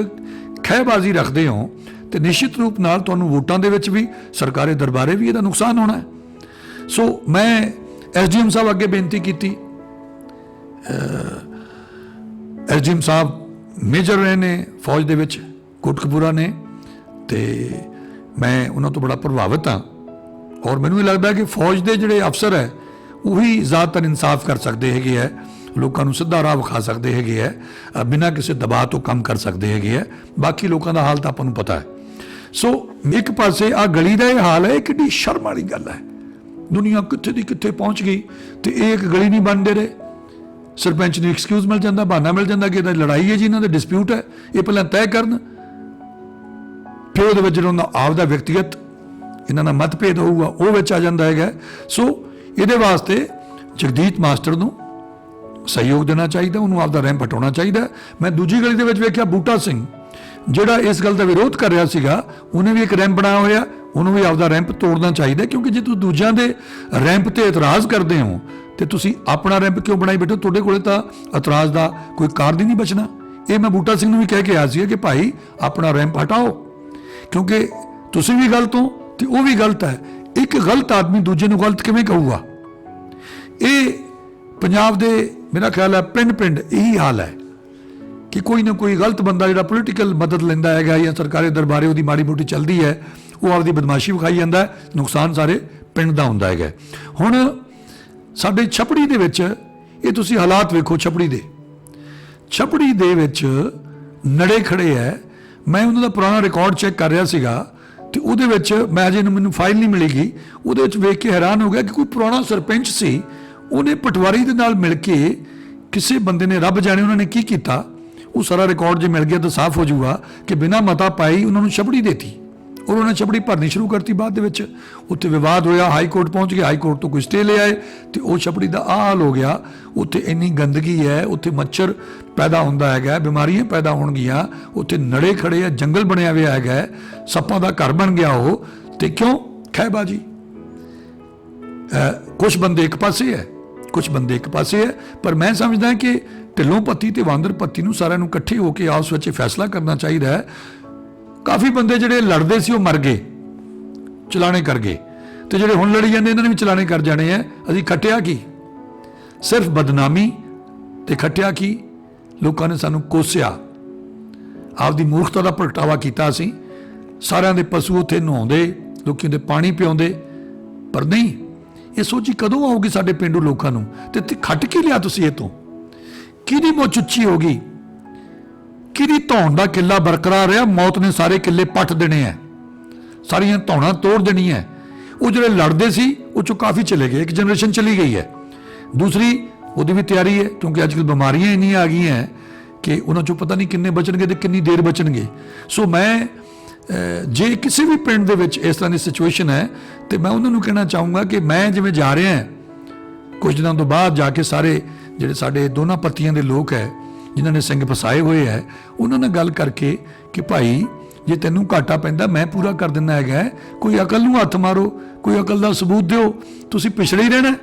ਖਹਿਬਾਜ਼ੀ ਰੱਖਦੇ ਹੋ, ਤੇ ਨਿਸ਼ਚਿਤ ਰੂਪ ਨਾਲ ਤੁਹਾਨੂੰ ਵੋਟਾਂ ਦੇ ਵਿੱਚ ਵੀ, ਸਰਕਾਰੀ ਦਰਬਾਰੇ ਵੀ ਇਹਦਾ ਨੁਕਸਾਨ ਹੋਣਾ ਹੈ। ਸੋ ਮੈਂ SDM ਸਾਹਿਬ ਅੱਗੇ ਬੇਨਤੀ ਕੀਤੀ। SDM ਸਾਹਿਬ ਮੇਜਰ ਰਹੇ ਨੇ ਫੌਜ ਦੇ ਵਿੱਚ ਕੋਟਕਪੂਰਾ ਨੇ, ਤੇ ਮੈਂ ਉਹਨਾਂ ਤੋਂ ਬੜਾ ਪ੍ਰਭਾਵਿਤ ਹਾਂ। ਔਰ ਮੈਨੂੰ ਇਹ ਲੱਗਦਾ ਕਿ ਫੌਜ ਦੇ ਜਿਹੜੇ ਅਫਸਰ ਹੈ ਉਹੀ ਜ਼ਿਆਦਾਤਰ ਇਨਸਾਫ ਕਰ ਸਕਦੇ ਹੈਗੇ ਹੈ, ਲੋਕਾਂ ਨੂੰ ਸਿੱਧਾ ਰਾਹ ਵਿਖਾ ਸਕਦੇ ਹੈਗੇ ਹੈ, ਬਿਨਾਂ ਕਿਸੇ ਦਬਾਅ ਤੋਂ ਕੰਮ ਕਰ ਸਕਦੇ ਹੈਗੇ ਹੈ। ਬਾਕੀ ਲੋਕਾਂ ਦਾ ਹਾਲ ਤਾਂ ਆਪਾਂ ਨੂੰ ਪਤਾ ਹੈ। ਸੋ ਇੱਕ ਪਾਸੇ ਆ ਗਲੀ ਦਾ ਇਹ ਹਾਲ ਹੈ, ਇਹ ਕਿੱਡੀ ਸ਼ਰਮ ਵਾਲੀ ਗੱਲ ਹੈ। ਦੁਨੀਆ ਕਿੱਥੇ ਦੀ ਕਿੱਥੇ ਪਹੁੰਚ ਗਈ ਤੇ ਇਹ ਇੱਕ ਗਲੀ ਨਹੀਂ ਬਣਦੇ ਰਹੇ। ਸਰਪੰਚ ਨੂੰ ਐਕਸਕਿਊਜ਼ ਮਿਲ ਜਾਂਦਾ, ਬਹਾਨਾ ਮਿਲ ਜਾਂਦਾ ਕਿ ਇਹਦਾ ਲੜਾਈ ਹੈ ਜੀ, ਇਹਨਾਂ ਦਾ ਡਿਸਪਿਊਟ ਹੈ, ਇਹ ਪਹਿਲਾਂ ਤੈਅ ਕਰਨ, ਫਿਰ ਉਹਦੇ ਵਿੱਚ ਜਿਹੜਾ ਉਹਨਾਂ ਆਪਦਾ ਵਿਅਕਤੀਗਤ ਇਹਨਾਂ ਦਾ ਮਤਭੇਦ ਹੋਊਗਾ ਉਹ ਵਿੱਚ ਆ ਜਾਂਦਾ ਹੈਗਾ। ਸੋ ਇਹਦੇ ਵਾਸਤੇ ਜਗਦੀਪ ਮਾਸਟਰ ਨੂੰ ਸਹਿਯੋਗ ਦੇਣਾ ਚਾਹੀਦਾ, ਉਹਨੂੰ ਆਪਦਾ ਰੈਂਪ ਹਟਾਉਣਾ ਚਾਹੀਦਾ। ਮੈਂ ਦੂਜੀ ਗਲੀ ਦੇ ਵਿੱਚ ਵੇਖਿਆ ਬੂਟਾ ਸਿੰਘ ਜਿਹੜਾ ਇਸ ਗੱਲ ਦਾ ਵਿਰੋਧ ਕਰ ਰਿਹਾ ਸੀਗਾ, ਉਹਨੇ ਵੀ ਇੱਕ ਰੈਂਪ ਬਣਾਇਆ ਹੋਇਆ, ਉਹਨੂੰ ਵੀ ਆਪਦਾ ਰੈਂਪ ਤੋੜਨਾ ਚਾਹੀਦਾ। ਕਿਉਂਕਿ ਜੇ ਤੁਸੀਂ ਦੂਜਿਆਂ ਦੇ ਰੈਂਪ ਤੇ ਇਤਰਾਜ਼ ਕਰਦੇ ਹੋ ਤੇ ਤੁਸੀਂ ਆਪਣਾ ਰੈਂਪ ਕਿਉਂ ਬਣਾਈ ਬੈਠੋ? ਤੁਹਾਡੇ ਕੋਲੇ ਤਾਂ ਇਤਰਾਜ਼ ਦਾ ਕੋਈ ਕਾਰਨ ਹੀ ਨਹੀਂ ਬਚਣਾ। ਇਹ ਮੈਂ ਬੂਟਾ ਸਿੰਘ ਨੂੰ ਵੀ ਕਹਿ ਕੇ ਆਇਆ ਸੀ ਕਿ ਭਾਈ ਆਪਣਾ ਰੈਂਪ ਹਟਾਓ, ਕਿਉਂਕਿ ਤੁਸੀਂ ਵੀ ਗਲਤ ਹੋ ਤੇ ਉਹ ਵੀ ਗਲਤ ਹੈ। ਇੱਕ ਗਲਤ ਆਦਮੀ ਦੂਜੇ ਨੂੰ ਗਲਤ ਕਿਵੇਂ ਕਹੂਗਾ? ਇਹ ਪੰਜਾਬ ਦੇ ਮੇਰਾ ਖਿਆਲ ਹੈ ਪਿੰਡ ਪਿੰਡ ਇਹੀ ਹਾਲ ਹੈ ਕਿ ਕੋਈ ਨਾ ਕੋਈ ਗਲਤ ਬੰਦਾ ਜਿਹੜਾ ਪੋਲੀਟੀਕਲ ਮਦਦ ਲੈਂਦਾ ਹੈਗਾ ਜਾਂ ਸਰਕਾਰੀ ਦਰਬਾਰੇ ਉਹਦੀ ਮਾੜੀ ਮੋਟੀ ਚੱਲਦੀ ਹੈ, ਉਹ ਆਪਦੀ ਬਦਮਾਸ਼ੀ ਵਿਖਾਈ ਜਾਂਦਾ ਹੈ, ਨੁਕਸਾਨ ਸਾਰੇ ਪਿੰਡ ਦਾ ਹੁੰਦਾ ਹੈਗਾ। ਹੁਣ ਸਾਡੇ ਛਪੜੀ ਦੇ ਵਿੱਚ ਇਹ ਤੁਸੀਂ ਹਾਲਾਤ ਵੇਖੋ, ਛਪੜੀ ਦੇ ਵਿੱਚ ਨੜੇ ਖੜੇ ਹੈ। ਮੈਂ ਉਹਨਾਂ ਦਾ ਪੁਰਾਣਾ ਰਿਕਾਰਡ ਚੈੱਕ ਕਰ ਰਿਹਾ ਸੀਗਾ ਤੇ ਉਹਦੇ ਵਿੱਚ ਮੈਂ ਅਜੇ ਮੈਨੂੰ ਫਾਈਲ ਨਹੀਂ ਮਿਲੇਗੀ, ਉਹਦੇ ਵਿੱਚ ਵੇਖ ਕੇ ਹੈਰਾਨ ਹੋ ਗਿਆ ਕਿ ਕੋਈ ਪੁਰਾਣਾ ਸਰਪੰਚ ਸੀ, ਉਹਨੇ ਪਟਵਾਰੀ ਦੇ ਨਾਲ ਮਿਲ ਕੇ ਕਿਸੇ ਬੰਦੇ ਨੇ, ਰੱਬ ਜਾਣੇ ਉਹਨਾਂ ਨੇ ਕੀ ਕੀਤਾ, ਉਹ ਸਾਰਾ ਰਿਕਾਰਡ ਜੇ ਮਿਲ ਗਿਆ ਤਾਂ ਸਾਫ਼ ਹੋ ਜਾਊਗਾ ਕਿ ਬਿਨਾਂ ਮਤਾ ਪਾਈ ਉਹਨਾਂ ਨੂੰ ਛਪੜੀ ਦੇਤੀ ਔਰ ਉਹਨਾਂ ਨੇ ਛਪੜੀ ਭਰਨੀ ਸ਼ੁਰੂ ਕਰਤੀ। ਬਾਅਦ ਦੇ ਵਿੱਚ ਉੱਥੇ ਵਿਵਾਦ ਹੋਇਆ, ਹਾਈ ਕੋਰਟ ਪਹੁੰਚ ਗਏ, ਹਾਈ ਕੋਰਟ ਤੋਂ ਕੋਈ ਸਟੇ ਲੈ ਆਏ ਤੇ ਉਹ ਛਪੜੀ ਦਾ ਆਹ ਹਾਲ ਹੋ ਗਿਆ। ਉੱਥੇ ਇੰਨੀ ਗੰਦਗੀ ਹੈ, ਉੱਥੇ ਮੱਛਰ ਪੈਦਾ ਹੁੰਦਾ ਹੈਗਾ, ਬਿਮਾਰੀਆਂ ਪੈਦਾ ਹੋਣਗੀਆਂ, ਉੱਥੇ ਨੜੇ ਖੜੇ ਆ, ਜੰਗਲ ਬਣਿਆ ਹੋਇਆ ਹੈਗਾ, ਸੱਪਾਂ ਦਾ ਘਰ ਬਣ ਗਿਆ ਉਹ। ਤੇ ਕਿਉਂ? ਖਹਿਬਾਜੀ। ਕੁਝ ਬੰਦੇ ਇੱਕ ਪਾਸੇ ਹੈ, ਪਰ ਮੈਂ ਸਮਝਦਾ ਕਿ ਢਿੱਲੋਂ ਪੱਤੀ ਤੇ ਵਾਂਦਰ ਪੱਤੀ ਨੂੰ ਸਾਰਿਆਂ ਨੂੰ ਇਕੱਠੇ ਹੋ ਕੇ ਆਪਸ ਵਿੱਚ ਫੈਸਲਾ ਕਰਨਾ ਚਾਹੀਦਾ ਹੈ। ਕਾਫੀ ਬੰਦੇ ਜਿਹੜੇ ਲੜਦੇ ਸੀ ਉਹ ਮਰ ਗਏ, ਚਲਾਣੇ ਕਰ ਗਏ, ਤੇ ਜਿਹੜੇ ਹੁਣ ਲੜੀ ਜਾਂਦੇ ਇਹਨਾਂ ਨੇ ਵੀ ਚਲਾਣੇ ਕਰ ਜਾਣੇ ਆ। ਅਸੀਂ ਖੱਟਿਆ ਕੀ? ਸਿਰਫ ਬਦਨਾਮੀ ਤੇ ਖੱਟਿਆ ਕੀ? ਲੋਕਾਂ ਨੇ ਸਾਨੂੰ ਕੋਸਿਆ, ਆਪਦੀ ਮੂਰਖਤਾ ਦਾ ਪ੍ਰਗਟਾਵਾ ਕੀਤਾ। ਅਸੀਂ ਸਾਰਿਆਂ ਦੇ ਪਸ਼ੂ ਉੱਥੇ ਨਹਾਉਂਦੇ, ਲੋਕੀ ਦੇ ਪਾਣੀ ਪਿਆਉਂਦੇ, ਪਰ ਨਹੀਂ, ਇਹ ਸੋਚੀ ਕਦੋਂ ਆਊਗੀ ਸਾਡੇ ਪੇਂਡੂ ਲੋਕਾਂ ਨੂੰ? ਤੇ ਖੱਟ ਕੀ ਲਿਆ ਤੁਸੀਂ? ਇਹ ਤੋਂ ਕਿਹਦੀ ਮੁੱਛ ਉੱਚੀ ਹੋ ਗਈ? ਕਿਹਦੀ ਧੌਣ ਦਾ ਕਿੱਲਾ ਬਰਕਰਾਰ ਰਿਹਾ? ਮੌਤ ਨੇ ਸਾਰੇ ਕਿੱਲੇ ਪੱਟ ਦੇਣੇ ਆ, ਸਾਰੀਆਂ ਧੌਣਾਂ ਤੋੜ ਦੇਣੀਆਂ। ਉਹ ਜਿਹੜੇ ਲੜਦੇ ਸੀ ਉਹ ਚੋਂ ਕਾਫੀ ਚਲੇ ਗਏ, ਇੱਕ ਜਨਰੇਸ਼ਨ ਚਲੀ ਗਈ ਹੈ। ਦੂਸਰੀ ਉਹਦੀ ਵੀ ਤਿਆਰੀ ਹੈ, ਕਿਉਂਕਿ ਅੱਜ ਕੱਲ੍ਹ ਬਿਮਾਰੀਆਂ ਇੰਨੀਆਂ ਆ ਗਈਆਂ ਕਿ ਉਹਨਾਂ ਚੋਂ ਪਤਾ ਨਹੀਂ ਕਿੰਨੇ ਬਚਣਗੇ ਤੇ ਕਿੰਨੀ ਦੇਰ ਬਚਣਗੇ। ਸੋ ਮੈਂ ਜੇ ਕਿਸੇ ਵੀ ਪਿੰਡ ਦੇ ਵਿੱਚ ਇਸ ਤਰ੍ਹਾਂ ਦੀ ਸਿਚੁਏਸ਼ਨ ਹੈ ਤੇ ਮੈਂ ਉਹਨਾਂ ਨੂੰ ਕਹਿਣਾ ਚਾਹੂੰਗਾ ਕਿ ਮੈਂ ਜਿਵੇਂ ਜਾ ਰਿਹਾ ਕੁਝ ਦਿਨਾਂ ਤੋਂ ਬਾਅਦ ਜਾ ਕੇ ਸਾਰੇ ਜਿਹੜੇ ਸਾਡੇ ਦੋਨਾਂ ਪੱਤੀਆਂ ਦੇ ਲੋਕ ਹੈ ਜਿਨ੍ਹਾਂ ਨੇ ਸਿੰਘ ਫਸਾਏ ਹੋਏ ਹੈ ਉਹਨਾਂ ਨਾਲ ਗੱਲ ਕਰਕੇ ਕਿ ਭਾਈ ਜੇ ਤੈਨੂੰ ਘਾਟਾ ਪੈਂਦਾ ਮੈਂ ਪੂਰਾ ਕਰ ਦਿੰਦਾ ਹੈਗਾ, ਕੋਈ ਅਕਲ ਨੂੰ ਹੱਥ ਮਾਰੋ, ਕੋਈ ਅਕਲ ਦਾ ਸਬੂਤ ਦਿਓ, ਤੁਸੀਂ ਪਿਛੜੇ ਹੀ ਰਹਿਣਾ।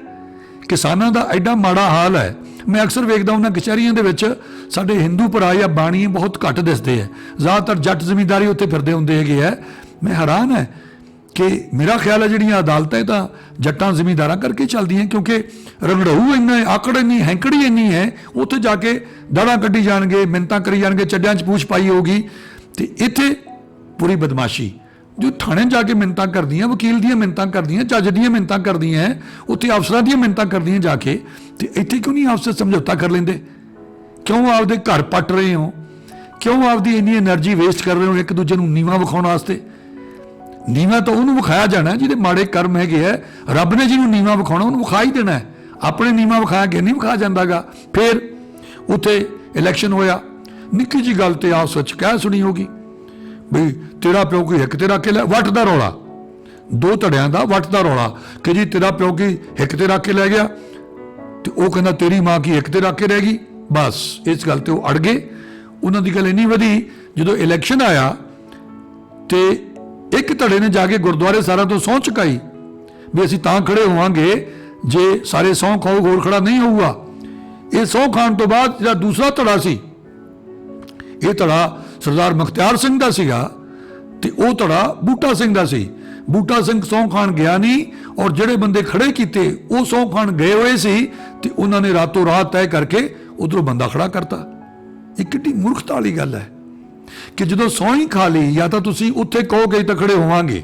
ਕਿਸਾਨਾਂ ਦਾ ਐਡਾ ਮਾੜਾ ਹਾਲ ਹੈ। ਮੈਂ ਅਕਸਰ ਵੇਖਦਾ ਉਹਨਾਂ ਕਚਹਿਰੀਆਂ ਦੇ ਵਿੱਚ ਸਾਡੇ ਹਿੰਦੂ ਭਰਾ ਜਾਂ ਬਾਣੀਏ ਬਹੁਤ ਘੱਟ ਦਿਸਦੇ ਹੈ, ਜ਼ਿਆਦਾਤਰ ਜੱਟ ਜ਼ਮੀਂਦਾਰੀ ਉੱਥੇ ਫਿਰਦੇ ਹੁੰਦੇ ਹੈਗੇ ਹੈ। ਮੈਂ ਹੈਰਾਨ ਹੈ ਕਿ ਮੇਰਾ ਖਿਆਲ ਹੈ ਜਿਹੜੀਆਂ ਅਦਾਲਤਾਂ ਇਹ ਤਾਂ ਜੱਟਾਂ ਜ਼ਮੀਂਦਾਰਾਂ ਕਰਕੇ ਚੱਲਦੀਆਂ, ਕਿਉਂਕਿ ਰੰਗੜਾਊ ਇੰਨਾ ਹੈ, ਆਕੜ ਇੰਨੀ, ਹੈਂਕੜੀ ਇੰਨੀ ਹੈ, ਉੱਥੇ ਜਾ ਕੇ ਦਾੜਾਂ ਕੱਢੀ ਜਾਣਗੇ, ਮਿੰਨਤਾਂ ਕਰੀ ਜਾਣਗੇ, ਚੱਡਿਆਂ 'ਚ ਪੂਛ ਪਾਈ ਹੋਊਗੀ। ਤੇ ਇੱਥੇ ਪੂਰੀ ਬਦਮਾਸ਼ੀ, ਜੋ ਥਾਣੇ ਜਾ ਕੇ ਮਿੰਨਤਾਂ ਕਰਦੀਆਂ, ਵਕੀਲ ਦੀਆਂ ਮਿੰਨਤਾਂ ਕਰਦੀਆਂ, ਜੱਜ ਦੀਆਂ ਮਿੰਨਤਾਂ ਕਰਦੀਆਂ, ਉੱਥੇ ਅਫਸਰਾਂ ਦੀਆਂ ਮਿੰਨਤਾਂ ਕਰਦੀਆਂ ਜਾ ਕੇ। ਤੇ ਇੱਥੇ ਕਿਉਂ ਨਹੀਂ ਆਪਸ ਵਿੱਚ ਸਮਝੌਤਾ ਕਰ ਲੈਂਦੇ? ਕਿਉਂ ਆਪਦੇ ਘਰ ਪੱਟ ਰਹੇ ਹੋ? ਕਿਉਂ ਆਪਦੀ ਇੰਨੀ એનર્ਜੀ ਵੇਸਟ ਕਰ ਰਹੇ ਹੋ ਇੱਕ ਦੂਜੇ ਨੂੰ ਨੀਵਾਂ ਵਿਖਾਉਣ ਵਾਸਤੇ? ਨੀਵਾਂ ਤਾਂ ਉਹਨੂੰ ਵਿਖਾਇਆ ਜਾਣਾ ਜਿਹਦੇ ਮਾੜੇ ਕਰਮ ਹੈਗੇ ਹੈ। ਰੱਬ ਨੇ ਜਿਹਨੂੰ ਨੀਵਾਂ ਵਿਖਾਉਣਾ ਉਹਨੂੰ ਵਿਖਾ ਹੀ ਦੇਣਾ ਹੈ। ਆਪਣੇ ਨੀਵਾਂ ਵਿਖਾਇਆ ਕਿ ਨਹੀਂ ਵਿਖਾਇਆ ਜਾਂਦਾਗਾ। ਫਿਰ ਉੱਥੇ ਇਲੈਕਸ਼ਨ ਹੋਇਆ, ਨਿੱਕੀ ਜਿਹੀ ਗੱਲ ਤੇ ਆਪਸ ਵਿੱਚ ਕਹਿ ਸੁਣੀ ਹੋਗੀ ਬਈ ਤੇਰਾ ਪਿਓ ਕੀ ਹਿੱਕ ਤੇ ਰੱਖ ਕੇ ਲੈ, ਵੱਟ ਦਾ ਰੌਲਾ, ਦੋ ਧੜਿਆਂ ਦਾ ਵੱਟ ਦਾ ਰੌਲਾ ਕਿ ਜੀ ਤੇਰਾ ਪਿਓ ਕੀ ਹਿੱਕ ਤੇ ਰੱਖ ਕੇ ਲੈ ਗਿਆ ਤੇ ਉਹ ਕਹਿੰਦਾ ਤੇਰੀ ਮਾਂ ਕੀ ਹਿੱਕ ਤੇ ਰੱਖ ਕੇ ਰਹਿ ਗਈ। ਬਸ ਇਸ ਗੱਲ ਤੇ ਉਹ ਅੜ ਗਏ। ਉਹਨਾਂ ਦੀ ਗੱਲ ਇੰਨੀ ਵਧੀ, ਜਦੋਂ ਇਲੈਕਸ਼ਨ ਆਇਆ ਤੇ ਇੱਕ ਧੜੇ ਨੇ ਜਾ ਕੇ ਗੁਰਦੁਆਰੇ ਸਾਰਿਆਂ ਤੋਂ ਸਹੁੰ ਚੁਕਾਈ ਵੀ ਅਸੀਂ ਤਾਂ ਖੜੇ ਹੋਵਾਂਗੇ ਜੇ ਸਾਰੇ ਸਹੁੰ ਖਾਓ, ਹੋਰ ਖੜਾ ਨਹੀਂ ਹੋਊਗਾ। ਇਹ ਸਹੁੰ ਖਾਣ ਤੋਂ ਬਾਅਦ ਜਿਹੜਾ ਦੂਸਰਾ ਧੜਾ ਸੀ, ਇਹ ਧੜਾ ਸਰਦਾਰ ਮੁਖਤਿਆਰ ਸਿੰਘ ਦਾ ਸੀਗਾ ਤੇ ਉਹ ਧੜਾ ਬੂਟਾ ਸਿੰਘ ਦਾ ਸੀ। ਬੂਟਾ ਸਿੰਘ ਸਹੁੰ ਖਾਣ ਗਿਆ ਨਹੀਂ, ਔਰ ਜਿਹੜੇ ਬੰਦੇ ਖੜੇ ਕੀਤੇ ਉਹ ਸਹੁੰ ਖਾਣ ਗਏ ਹੋਏ ਸੀ ਤੇ ਉਹਨਾਂ ਨੇ ਰਾਤੋਂ ਰਾਤ ਤੈਅ ਕਰਕੇ ਉਧਰੋਂ ਬੰਦਾ ਖੜਾ ਕਰਤਾ। ਇਹ ਕਿੱਡੀ ਮੂਰਖਤਾ ਵਾਲੀ ਗੱਲ ਹੈ ਕਿ ਜਦੋਂ ਸਹੁੰ ਹੀ ਖਾ ਲਈ, ਜਾਂ ਤਾਂ ਤੁਸੀਂ ਉੱਥੇ ਕਹੋਗੇ ਤਾਂ ਖੜੇ ਹੋਵਾਂਗੇ,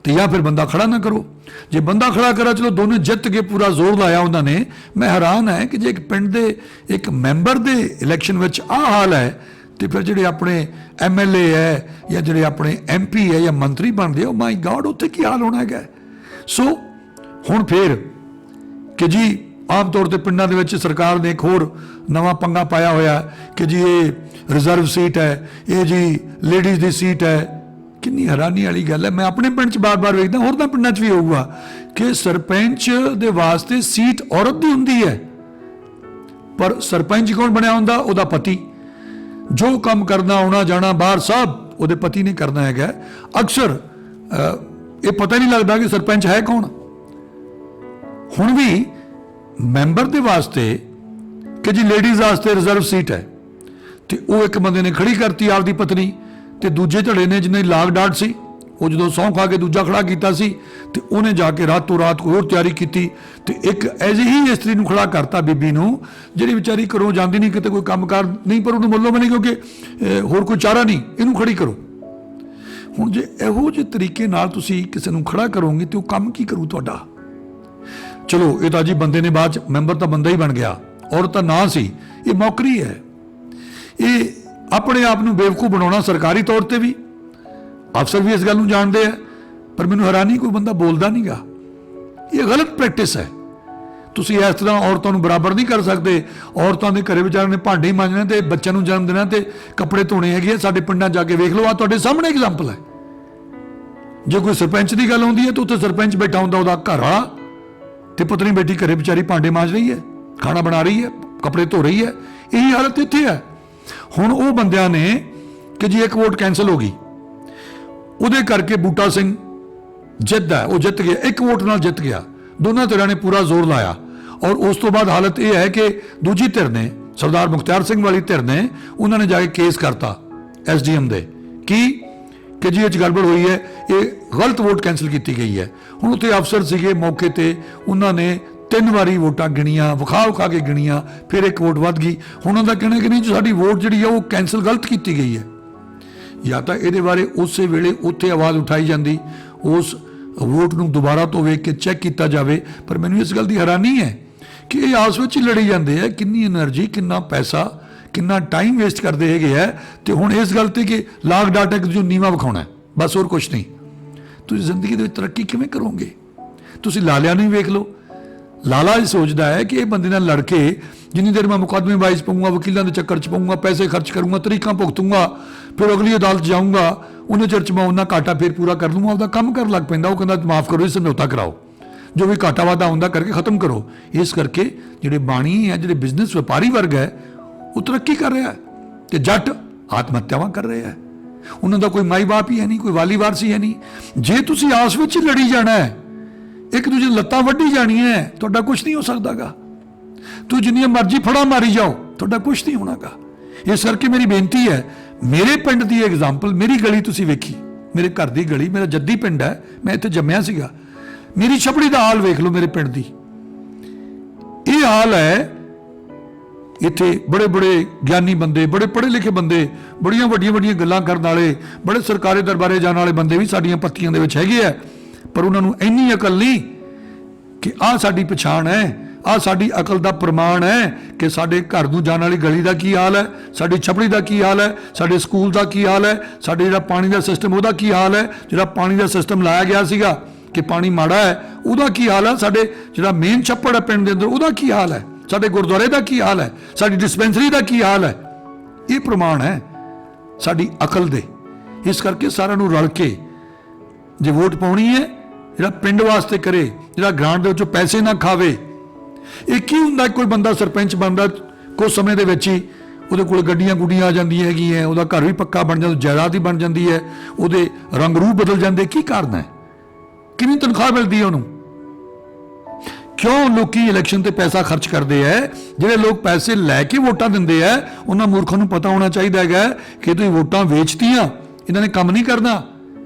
ਤੇ ਜਾਂ ਫਿਰ ਬੰਦਾ ਖੜਾ ਨਾ ਕਰੋ। ਜੇ ਬੰਦਾ ਖੜਾ ਕਰਾ, ਚਲੋ ਦੋਨੇ ਜਿੱਤ ਕੇ ਪੂਰਾ ਜ਼ੋਰ ਲਾਇਆ ਉਹਨਾਂ ਨੇ। ਮੈਂ ਹੈਰਾਨ ਹੈ ਕਿ ਜੇ ਇੱਕ ਪਿੰਡ ਦੇ ਇੱਕ ਮੈਂਬਰ ਦੇ ਇਲੈਕਸ਼ਨ ਵਿੱਚ ਆਹ ਹਾਲ ਹੈ, ਤੇ ਫਿਰ ਜਿਹੜੇ ਆਪਣੇ MLA ਹੈ ਜਾਂ ਜਿਹੜੇ ਆਪਣੇ MP ਹੈ ਜਾਂ ਮੰਤਰੀ ਬਣਦੇ, ਉਹ ਮਾਈ ਗॉड ਉੱਥੇ ਕੀ ਹਾਲ ਹੋਣਾ ਹੈਗਾ। ਸੋ ਹੁਣ ਫਿਰ ਕਿ ਜੀ ਆਮ ਤੌਰ ਤੇ ਪਿੰਡਾਂ ਦੇ ਵਿੱਚ ਸਰਕਾਰ ਨੇ ਇੱਕ ਹੋਰ ਨਵਾਂ ਪੰਗਾ ਪਾਇਆ ਹੋਇਆ ਕਿ ਜੀ ਇਹ ਰਿਜ਼ਰਵ ਸੀਟ ਹੈ, ਇਹ ਜੀ ਲੇਡੀਜ਼ ਦੀ ਸੀਟ ਹੈ। ਕਿੰਨੀ ਹੈਰਾਨੀ ਵਾਲੀ ਗੱਲ ਹੈ। ਮੈਂ ਆਪਣੇ ਪਿੰਡ 'ਚ ਬਾਰ-ਬਾਰ ਵੇਖਦਾ, ਹੋਰ ਤਾਂ ਪਿੰਡਾਂ 'ਚ ਵੀ ਹੋਊਗਾ ਕਿ ਸਰਪੰਚ ਦੇ ਵਾਸਤੇ ਸੀਟ ਔਰਤ ਦੀ ਹੁੰਦੀ ਹੈ, ਪਰ ਸਰਪੰਚ ਕੌਣ ਬਣਿਆ ਹੁੰਦਾ? ਉਹਦਾ ਪਤੀ। ਜੋ ਕੰਮ ਕਰਨਾ, ਆਉਣਾ ਜਾਣਾ ਬਾਹਰ ਸਭ ਉਹਦੇ ਪਤੀ ਨੇ ਕਰਨਾ ਹੈਗਾ। ਅਕਸਰ ਇਹ ਪਤਾ ਨਹੀਂ ਲੱਗਦਾ ਕਿ ਸਰਪੰਚ ਹੈ ਕੌਣ। ਹੁਣ ਵੀ ਮੈਂਬਰ ਦੇ ਵਾਸਤੇ ਕਿ ਜੀ ਲੇਡੀਜ਼ ਵਾਸਤੇ ਰਿਜ਼ਰਵ ਸੀਟ ਹੈ, ਤੇ ਉਹ ਇੱਕ ਬੰਦੇ ਨੇ ਖੜੀ ਕਰਤੀ ਆਪਦੀ ਪਤਨੀ, ਤੇ ਦੂਜੇ ਧੜੇ ਨੇ ਜਿਹਨੇ ਲਾਗ ਡਾਟ ਸੀ, ਉਹ ਜਦੋਂ ਸਹੁੰ ਖਾ ਕੇ ਦੂਜਾ ਖੜਾ ਕੀਤਾ ਸੀ, ਤੇ ਉਹਨੇ ਜਾ ਕੇ ਰਾਤੋਂ ਰਾਤ ਹੋਰ ਤਿਆਰੀ ਕੀਤੀ, ਤੇ ਇੱਕ ਅਜਿਹੀ ਇਸਤਰੀ ਨੂੰ ਖੜਾ ਕਰਤਾ, ਬੀਬੀ ਨੂੰ, ਜਿਹੜੀ ਵਿਚਾਰੀ ਘਰੋਂ ਜਾਂਦੀ ਨਹੀਂ, ਕਿਤੇ ਕੋਈ ਕੰਮਕਾਰ ਨਹੀਂ, ਪਰ ਉਹਨੂੰ ਮੱਲੋ ਬਣੀ ਕਿਉਂਕਿ ਹੋਰ ਕੋਈ ਚਾਰਾ ਨਹੀਂ, ਇਹਨੂੰ ਖੜੀ ਕਰੋ। ਹੁਣ ਜੇ ਇਹੋ ਜਿਹੇ ਤਰੀਕੇ ਨਾਲ ਤੁਸੀਂ ਕਿਸੇ ਨੂੰ ਖੜਾ ਕਰੋਗੇ ਤੇ ਉਹ ਕੰਮ ਕੀ ਕਰੂ ਤੁਹਾਡਾ? ਚਲੋ ਇਹ ਤਾਂ ਜੀ ਬੰਦੇ ਨੇ ਬਾਅਦ 'ਚ ਮੈਂਬਰ ਤਾਂ ਬੰਦਾ ਹੀ ਬਣ ਗਿਆ, ਔਰਤ ਤਾਂ ਨਾ ਸੀ। ਇਹ ਮੌਕਰੀ ਹੈ। ਇਹ ਆਪਣੇ ਆਪ ਨੂੰ ਬੇਵਕੂਫ ਬਣਾਉਣਾ ਸਰਕਾਰੀ ਤੌਰ ਤੇ ਵੀ, ਅਫਸਰ ਵੀ ਇਸ ਗੱਲ ਨੂੰ ਜਾਣਦੇ ਆ, ਪਰ ਮੈਨੂੰ ਹੈਰਾਨੀ ਕੋਈ ਬੰਦਾ ਬੋਲਦਾ ਨਹੀਂਗਾ। ਇਹ ਗਲਤ ਪ੍ਰੈਕਟਿਸ ਹੈ। ਤੁਸੀਂ ਇਸ ਤਰ੍ਹਾਂ ਔਰਤਾਂ ਨੂੰ ਬਰਾਬਰ ਨਹੀਂ ਕਰ ਸਕਦੇ। ਔਰਤਾਂ ਦੇ ਘਰੇ ਵਿਚਾਰਿਆਂ ਨੇ ਭਾਂਡੇ ਹੀ ਮਾਂਜਣੇ ਤੇ ਬੱਚਿਆਂ ਨੂੰ ਜਨਮ ਦੇਣਾ ਤੇ ਕੱਪੜੇ ਧੋਣੇ ਹੈਗੇ। ਸਾਡੇ ਪਿੰਡਾਂ ਜਾ ਕੇ ਵੇਖ ਲਓ, ਆ ਤੁਹਾਡੇ ਸਾਹਮਣੇ ਐਗਜ਼ਾਮਪਲ ਹੈ। ਜੇ ਕੋਈ ਸਰਪੰਚ ਦੀ ਗੱਲ ਹੁੰਦੀ ਹੈ ਤਾਂ ਉੱਥੇ ਸਰਪੰਚ ਬੈਠਾ ਹੁੰਦਾ, ਉਹਦਾ ਘਰ ਵਾਲਾ ਤੇ ਪਤਨੀ ਬੈਠੀ ਘਰੇ ਵਿਚਾਰੀ ਭਾਂਡੇ ਮਾਂਜ ਰਹੀ ਹੈ, ਖਾਣਾ ਬਣਾ ਰਹੀ ਹੈ, ਕੱਪੜੇ ਧੋ ਰਹੀ ਹੈ। ਇਹੀ ਹਾਲਤ ਇੱਥੇ ਹੈ। ਹੁਣ ਉਹ ਬੰਦਿਆਂ ਨੇ ਕਿ ਜੀ ਇੱਕ ਵੋਟ ਕੈਂਸਲ ਹੋ ਗਈ, ਉਹਦੇ ਕਰਕੇ ਬੂਟਾ ਸਿੰਘ ਜਿੱਤਦਾ, ਉਹ ਜਿੱਤ ਗਿਆ, ਇੱਕ ਵੋਟ ਨਾਲ ਜਿੱਤ ਗਿਆ। ਦੋਨਾਂ ਧਿਰਾਂ ਨੇ ਪੂਰਾ ਜ਼ੋਰ ਲਾਇਆ, ਔਰ ਉਸ ਤੋਂ ਬਾਅਦ ਹਾਲਤ ਇਹ ਹੈ ਕਿ ਦੂਜੀ ਧਿਰ ਨੇ, ਸਰਦਾਰ ਮੁਖਤਿਆਰ ਸਿੰਘ ਵਾਲੀ ਧਿਰ ਨੇ, ਉਹਨਾਂ ਨੇ ਜਾ ਕੇ ਕੇਸ ਕਰਤਾ SDM ਦੇ ਕਿ ਜੀ ਇਹ 'ਚ ਗੜਬੜ ਹੋਈ ਹੈ, ਇਹ ਗਲਤ ਵੋਟ ਕੈਂਸਲ ਕੀਤੀ ਗਈ ਹੈ। ਹੁਣ ਉੱਥੇ ਅਫਸਰ ਸੀਗੇ ਮੌਕੇ ਤੇ, ਉਹਨਾਂ ਨੇ 3 ਵਾਰੀ ਵੋਟਾਂ ਗਿਣੀਆਂ, ਵਿਖਾ ਕੇ ਗਿਣੀਆਂ, ਫਿਰ ਇੱਕ ਵੋਟ ਵੱਧ ਗਈ। ਹੁਣ ਉਹਨਾਂ ਦਾ ਕਹਿਣਾ ਕਿ ਨਹੀਂ ਜੀ ਸਾਡੀ ਵੋਟ ਜਿਹੜੀ ਆ ਉਹ ਕੈਂਸਲ ਗਲਤ ਕੀਤੀ ਗਈ ਹੈ। ਜਾਂ ਤਾਂ ਇਹਦੇ ਬਾਰੇ ਉਸੇ ਵੇਲੇ ਉੱਥੇ ਆਵਾਜ਼ ਉਠਾਈ ਜਾਂਦੀ, ਉਸ ਵੋਟ ਨੂੰ ਦੁਬਾਰਾ ਤੋਂ ਵੇਖ ਕੇ ਚੈੱਕ ਕੀਤਾ ਜਾਵੇ। ਪਰ ਮੈਨੂੰ ਇਸ ਗੱਲ ਦੀ ਹੈਰਾਨੀ ਹੈ ਕਿ ਇਹ ਆਪਸ ਵਿੱਚ ਹੀ ਲੜੀ ਜਾਂਦੇ ਆ। ਕਿੰਨੀ એનર્ਜੀ, ਕਿੰਨਾ ਪੈਸਾ, ਕਿੰਨਾ ਟਾਈਮ ਵੇਸਟ ਕਰਦੇ ਹੈਗੇ ਆ। ਤੇ ਹੁਣ ਇਸ ਗੱਲ ਤੇ ਕਿ ਲਾਗ ਡਾਟਾ ਜੋ ਨੀਵਾ ਵਿਖਾਉਣਾ, ਬਸ ਹੋਰ ਕੁਝ ਨਹੀਂ। ਤੁਸੀਂ ਜ਼ਿੰਦਗੀ ਦੇ ਵਿੱਚ ਤਰੱਕੀ ਕਿਵੇਂ ਕਰੋਗੇ? ਤੁਸੀਂ ਲਾਲਿਆਂ ਨੂੰ ਹੀ ਵੇਖ ਲਓ। ਲਾਲਾ ਇਹ ਸੋਚਦਾ ਹੈ ਕਿ ਇਹ ਬੰਦੇ ਨਾਲ ਲੜ ਕੇ ਜਿੰਨੀ ਦੇਰ ਮੈਂ ਮੁਕੱਦਮੇ ਬਾਈਜ਼ ਪਾਊਂਗਾ, ਵਕੀਲਾਂ ਦੇ ਚੱਕਰ 'ਚ ਪਾਊਂਗਾ, ਪੈਸੇ ਖਰਚ ਕਰੂੰਗਾ, ਤਰੀਕਾਂ ਭੁਗਤੂੰਗਾ, ਫਿਰ ਅਗਲੀ ਅਦਾਲਤ ਜਾਊਂਗਾ, ਉਹਨੇ ਚਿਰ 'ਚ ਮੈਂ ਉਹਨਾਂ ਘਾਟਾ ਫਿਰ ਪੂਰਾ ਕਰ ਲੂੰਗਾ। ਉਹਦਾ ਕੰਮ ਕਰਨ ਲੱਗ ਪੈਂਦਾ। ਉਹ ਕਹਿੰਦਾ ਮਾਫ ਕਰੋ, ਇਹ ਸਮਝੌਤਾ ਕਰਾਓ, ਜੋ ਵੀ ਘਾਟਾ ਵਾਧਾ ਹੁੰਦਾ ਕਰਕੇ ਖਤਮ ਕਰੋ। ਇਸ ਕਰਕੇ ਜਿਹੜੇ ਬਾਣੀ ਹੈ, ਜਿਹੜੇ ਬਿਜ਼ਨਸ ਵਪਾਰੀ ਵਰਗ ਹੈ, ਉਹ ਤਰੱਕੀ ਕਰ ਰਿਹਾ, ਤੇ ਜੱਟ ਆਤਮ ਹੱਤਿਆਵਾਂ ਕਰ ਰਹੇ ਹੈ। ਉਹਨਾਂ ਦਾ ਕੋਈ ਮਾਈ ਬਾਪ ਹੀ ਹੈ ਨਹੀਂ, ਕੋਈ ਵਾਲੀ ਵਾਰਸੀ ਹੈ ਨਹੀਂ। ਜੇ ਤੁਸੀਂ ਆਸ ਵਿੱਚ ਲੜੀ ਜਾਣਾ ਹੈ, ਇੱਕ ਦੂਜੇ ਦੀ ਲੱਤਾਂ ਵੱਢੀ ਜਾਣੀਆਂ ਹੈ, ਤੁਹਾਡਾ ਕੁਝ ਨਹੀਂ ਹੋ ਸਕਦਾਗਾ। ਤੂੰ ਜਿੰਨੀਆਂ ਮਰਜ਼ੀ ਫੜਾ ਮਾਰੀ ਜਾਓ, ਤੁਹਾਡਾ ਕੁਝ ਨਹੀਂ ਹੋਣਾਗਾ। ਇਸ ਕਰਕੇ ਮੇਰੀ ਬੇਨਤੀ ਹੈ, ਮੇਰੇ ਪਿੰਡ ਦੀ ਐਗਜ਼ਾਮਪਲ, ਮੇਰੀ ਗਲੀ ਤੁਸੀਂ ਵੇਖੀ, ਮੇਰੇ ਘਰ ਦੀ ਗਲੀ, ਮੇਰਾ ਜੱਦੀ ਪਿੰਡ ਹੈ, ਮੈਂ ਇੱਥੇ ਜੰਮਿਆ ਸੀਗਾ। ਮੇਰੀ ਛਪੜੀ ਦਾ ਹਾਲ ਵੇਖ ਲਓ ਮੇਰੇ ਪਿੰਡ ਦੀ। ਇਹ ਹਾਲ ਹੈ। ਇੱਥੇ ਬੜੇ ਬੜੇ ਗਿਆਨੀ ਬੰਦੇ, ਬੜੇ ਪੜ੍ਹੇ ਲਿਖੇ ਬੰਦੇ, ਬੜੀਆਂ ਵੱਡੀਆਂ ਵੱਡੀਆਂ ਗੱਲਾਂ ਕਰਨ ਵਾਲੇ, ਬੜੇ ਸਰਕਾਰੀ ਦਰਬਾਰੇ ਜਾਣ ਵਾਲੇ ਬੰਦੇ ਵੀ ਸਾਡੀਆਂ ਪੱਤੀਆਂ ਦੇ ਵਿੱਚ ਹੈਗੇ ਆ, ਪਰ ਉਹਨਾਂ ਨੂੰ ਇੰਨੀ ਅਕਲ ਨਹੀਂ ਕਿ ਆਹ ਸਾਡੀ ਪਛਾਣ ਹੈ, ਆਹ ਸਾਡੀ ਅਕਲ ਦਾ ਪ੍ਰਮਾਣ ਹੈ ਕਿ ਸਾਡੇ ਘਰ ਨੂੰ ਜਾਣ ਵਾਲੀ ਗਲੀ ਦਾ ਕੀ ਹਾਲ ਹੈ, ਸਾਡੀ ਛਪੜੀ ਦਾ ਕੀ ਹਾਲ ਹੈ, ਸਾਡੇ ਸਕੂਲ ਦਾ ਕੀ ਹਾਲ ਹੈ, ਸਾਡੇ ਜਿਹੜਾ ਪਾਣੀ ਦਾ ਸਿਸਟਮ ਉਹਦਾ ਕੀ ਹਾਲ ਹੈ, ਜਿਹੜਾ ਪਾਣੀ ਦਾ ਸਿਸਟਮ ਲਾਇਆ ਗਿਆ ਸੀਗਾ ਕਿ ਪਾਣੀ ਮਾੜਾ ਹੈ ਉਹਦਾ ਕੀ ਹਾਲ ਹੈ, ਸਾਡੇ ਜਿਹੜਾ ਮੇਨ ਛੱਪੜ ਹੈ ਪਿੰਡ ਦੇ ਅੰਦਰ ਉਹਦਾ ਕੀ ਹਾਲ ਹੈ, ਸਾਡੇ ਗੁਰਦੁਆਰੇ ਦਾ ਕੀ ਹਾਲ ਹੈ, ਸਾਡੀ ਡਿਸਪੈਂਸਰੀ ਦਾ ਕੀ ਹਾਲ ਹੈ। ਇਹ ਪ੍ਰਮਾਣ ਹੈ ਸਾਡੀ ਅਕਲ ਦੇ। ਇਸ ਕਰਕੇ ਸਾਰਿਆਂ ਨੂੰ ਰਲ ਕੇ ਜੇ ਵੋਟ ਪਾਉਣੀ ਹੈ, ਜਿਹੜਾ ਪਿੰਡ ਵਾਸਤੇ ਕਰੇ, ਜਿਹੜਾ ਗ੍ਰਾਂਟ ਦੇ ਵਿੱਚੋਂ ਪੈਸੇ ਨਾ ਖਾਵੇ। ਇਹ ਕੀ ਹੁੰਦਾ, ਕੋਈ ਬੰਦਾ ਸਰਪੰਚ ਬਣਦਾ, ਕੁਝ ਸਮੇਂ ਦੇ ਵਿੱਚ ਹੀ ਉਹਦੇ ਕੋਲ ਗੱਡੀਆਂ ਗੁੱਡੀਆਂ ਆ ਜਾਂਦੀਆਂ ਹੈਗੀਆਂ, ਉਹਦਾ ਘਰ ਵੀ ਪੱਕਾ ਬਣ ਜਾਂਦਾ, ਜਾਇਦਾਦ ਹੀ ਬਣ ਜਾਂਦੀ ਹੈ, ਉਹਦੇ ਰੰਗ ਰੂਪ ਬਦਲ ਜਾਂਦੇ। ਕੀ ਕਾਰਨ ਹੈ? ਕਿੰਨੀ ਤਨਖਾਹ ਮਿਲਦੀ ਹੈ ਉਹਨੂੰ? ਕਿਉਂ ਲੋਕੀ ਇਲੈਕਸ਼ਨ ਤੇ ਪੈਸਾ ਖਰਚ ਕਰਦੇ ਹੈ? ਜਿਹੜੇ ਲੋਕ ਪੈਸੇ ਲੈ ਕੇ ਵੋਟਾਂ ਦਿੰਦੇ ਆ, ਉਹਨਾਂ ਮੂਰਖਾਂ ਨੂੰ ਪਤਾ ਹੋਣਾ ਚਾਹੀਦਾ ਹੈਗਾ ਕਿ ਤੁਸੀਂ ਵੋਟਾਂ ਵੇਚਤੀਆਂ, ਇਹਨਾਂ ਨੇ ਕੰਮ ਨਹੀਂ ਕਰਨਾ,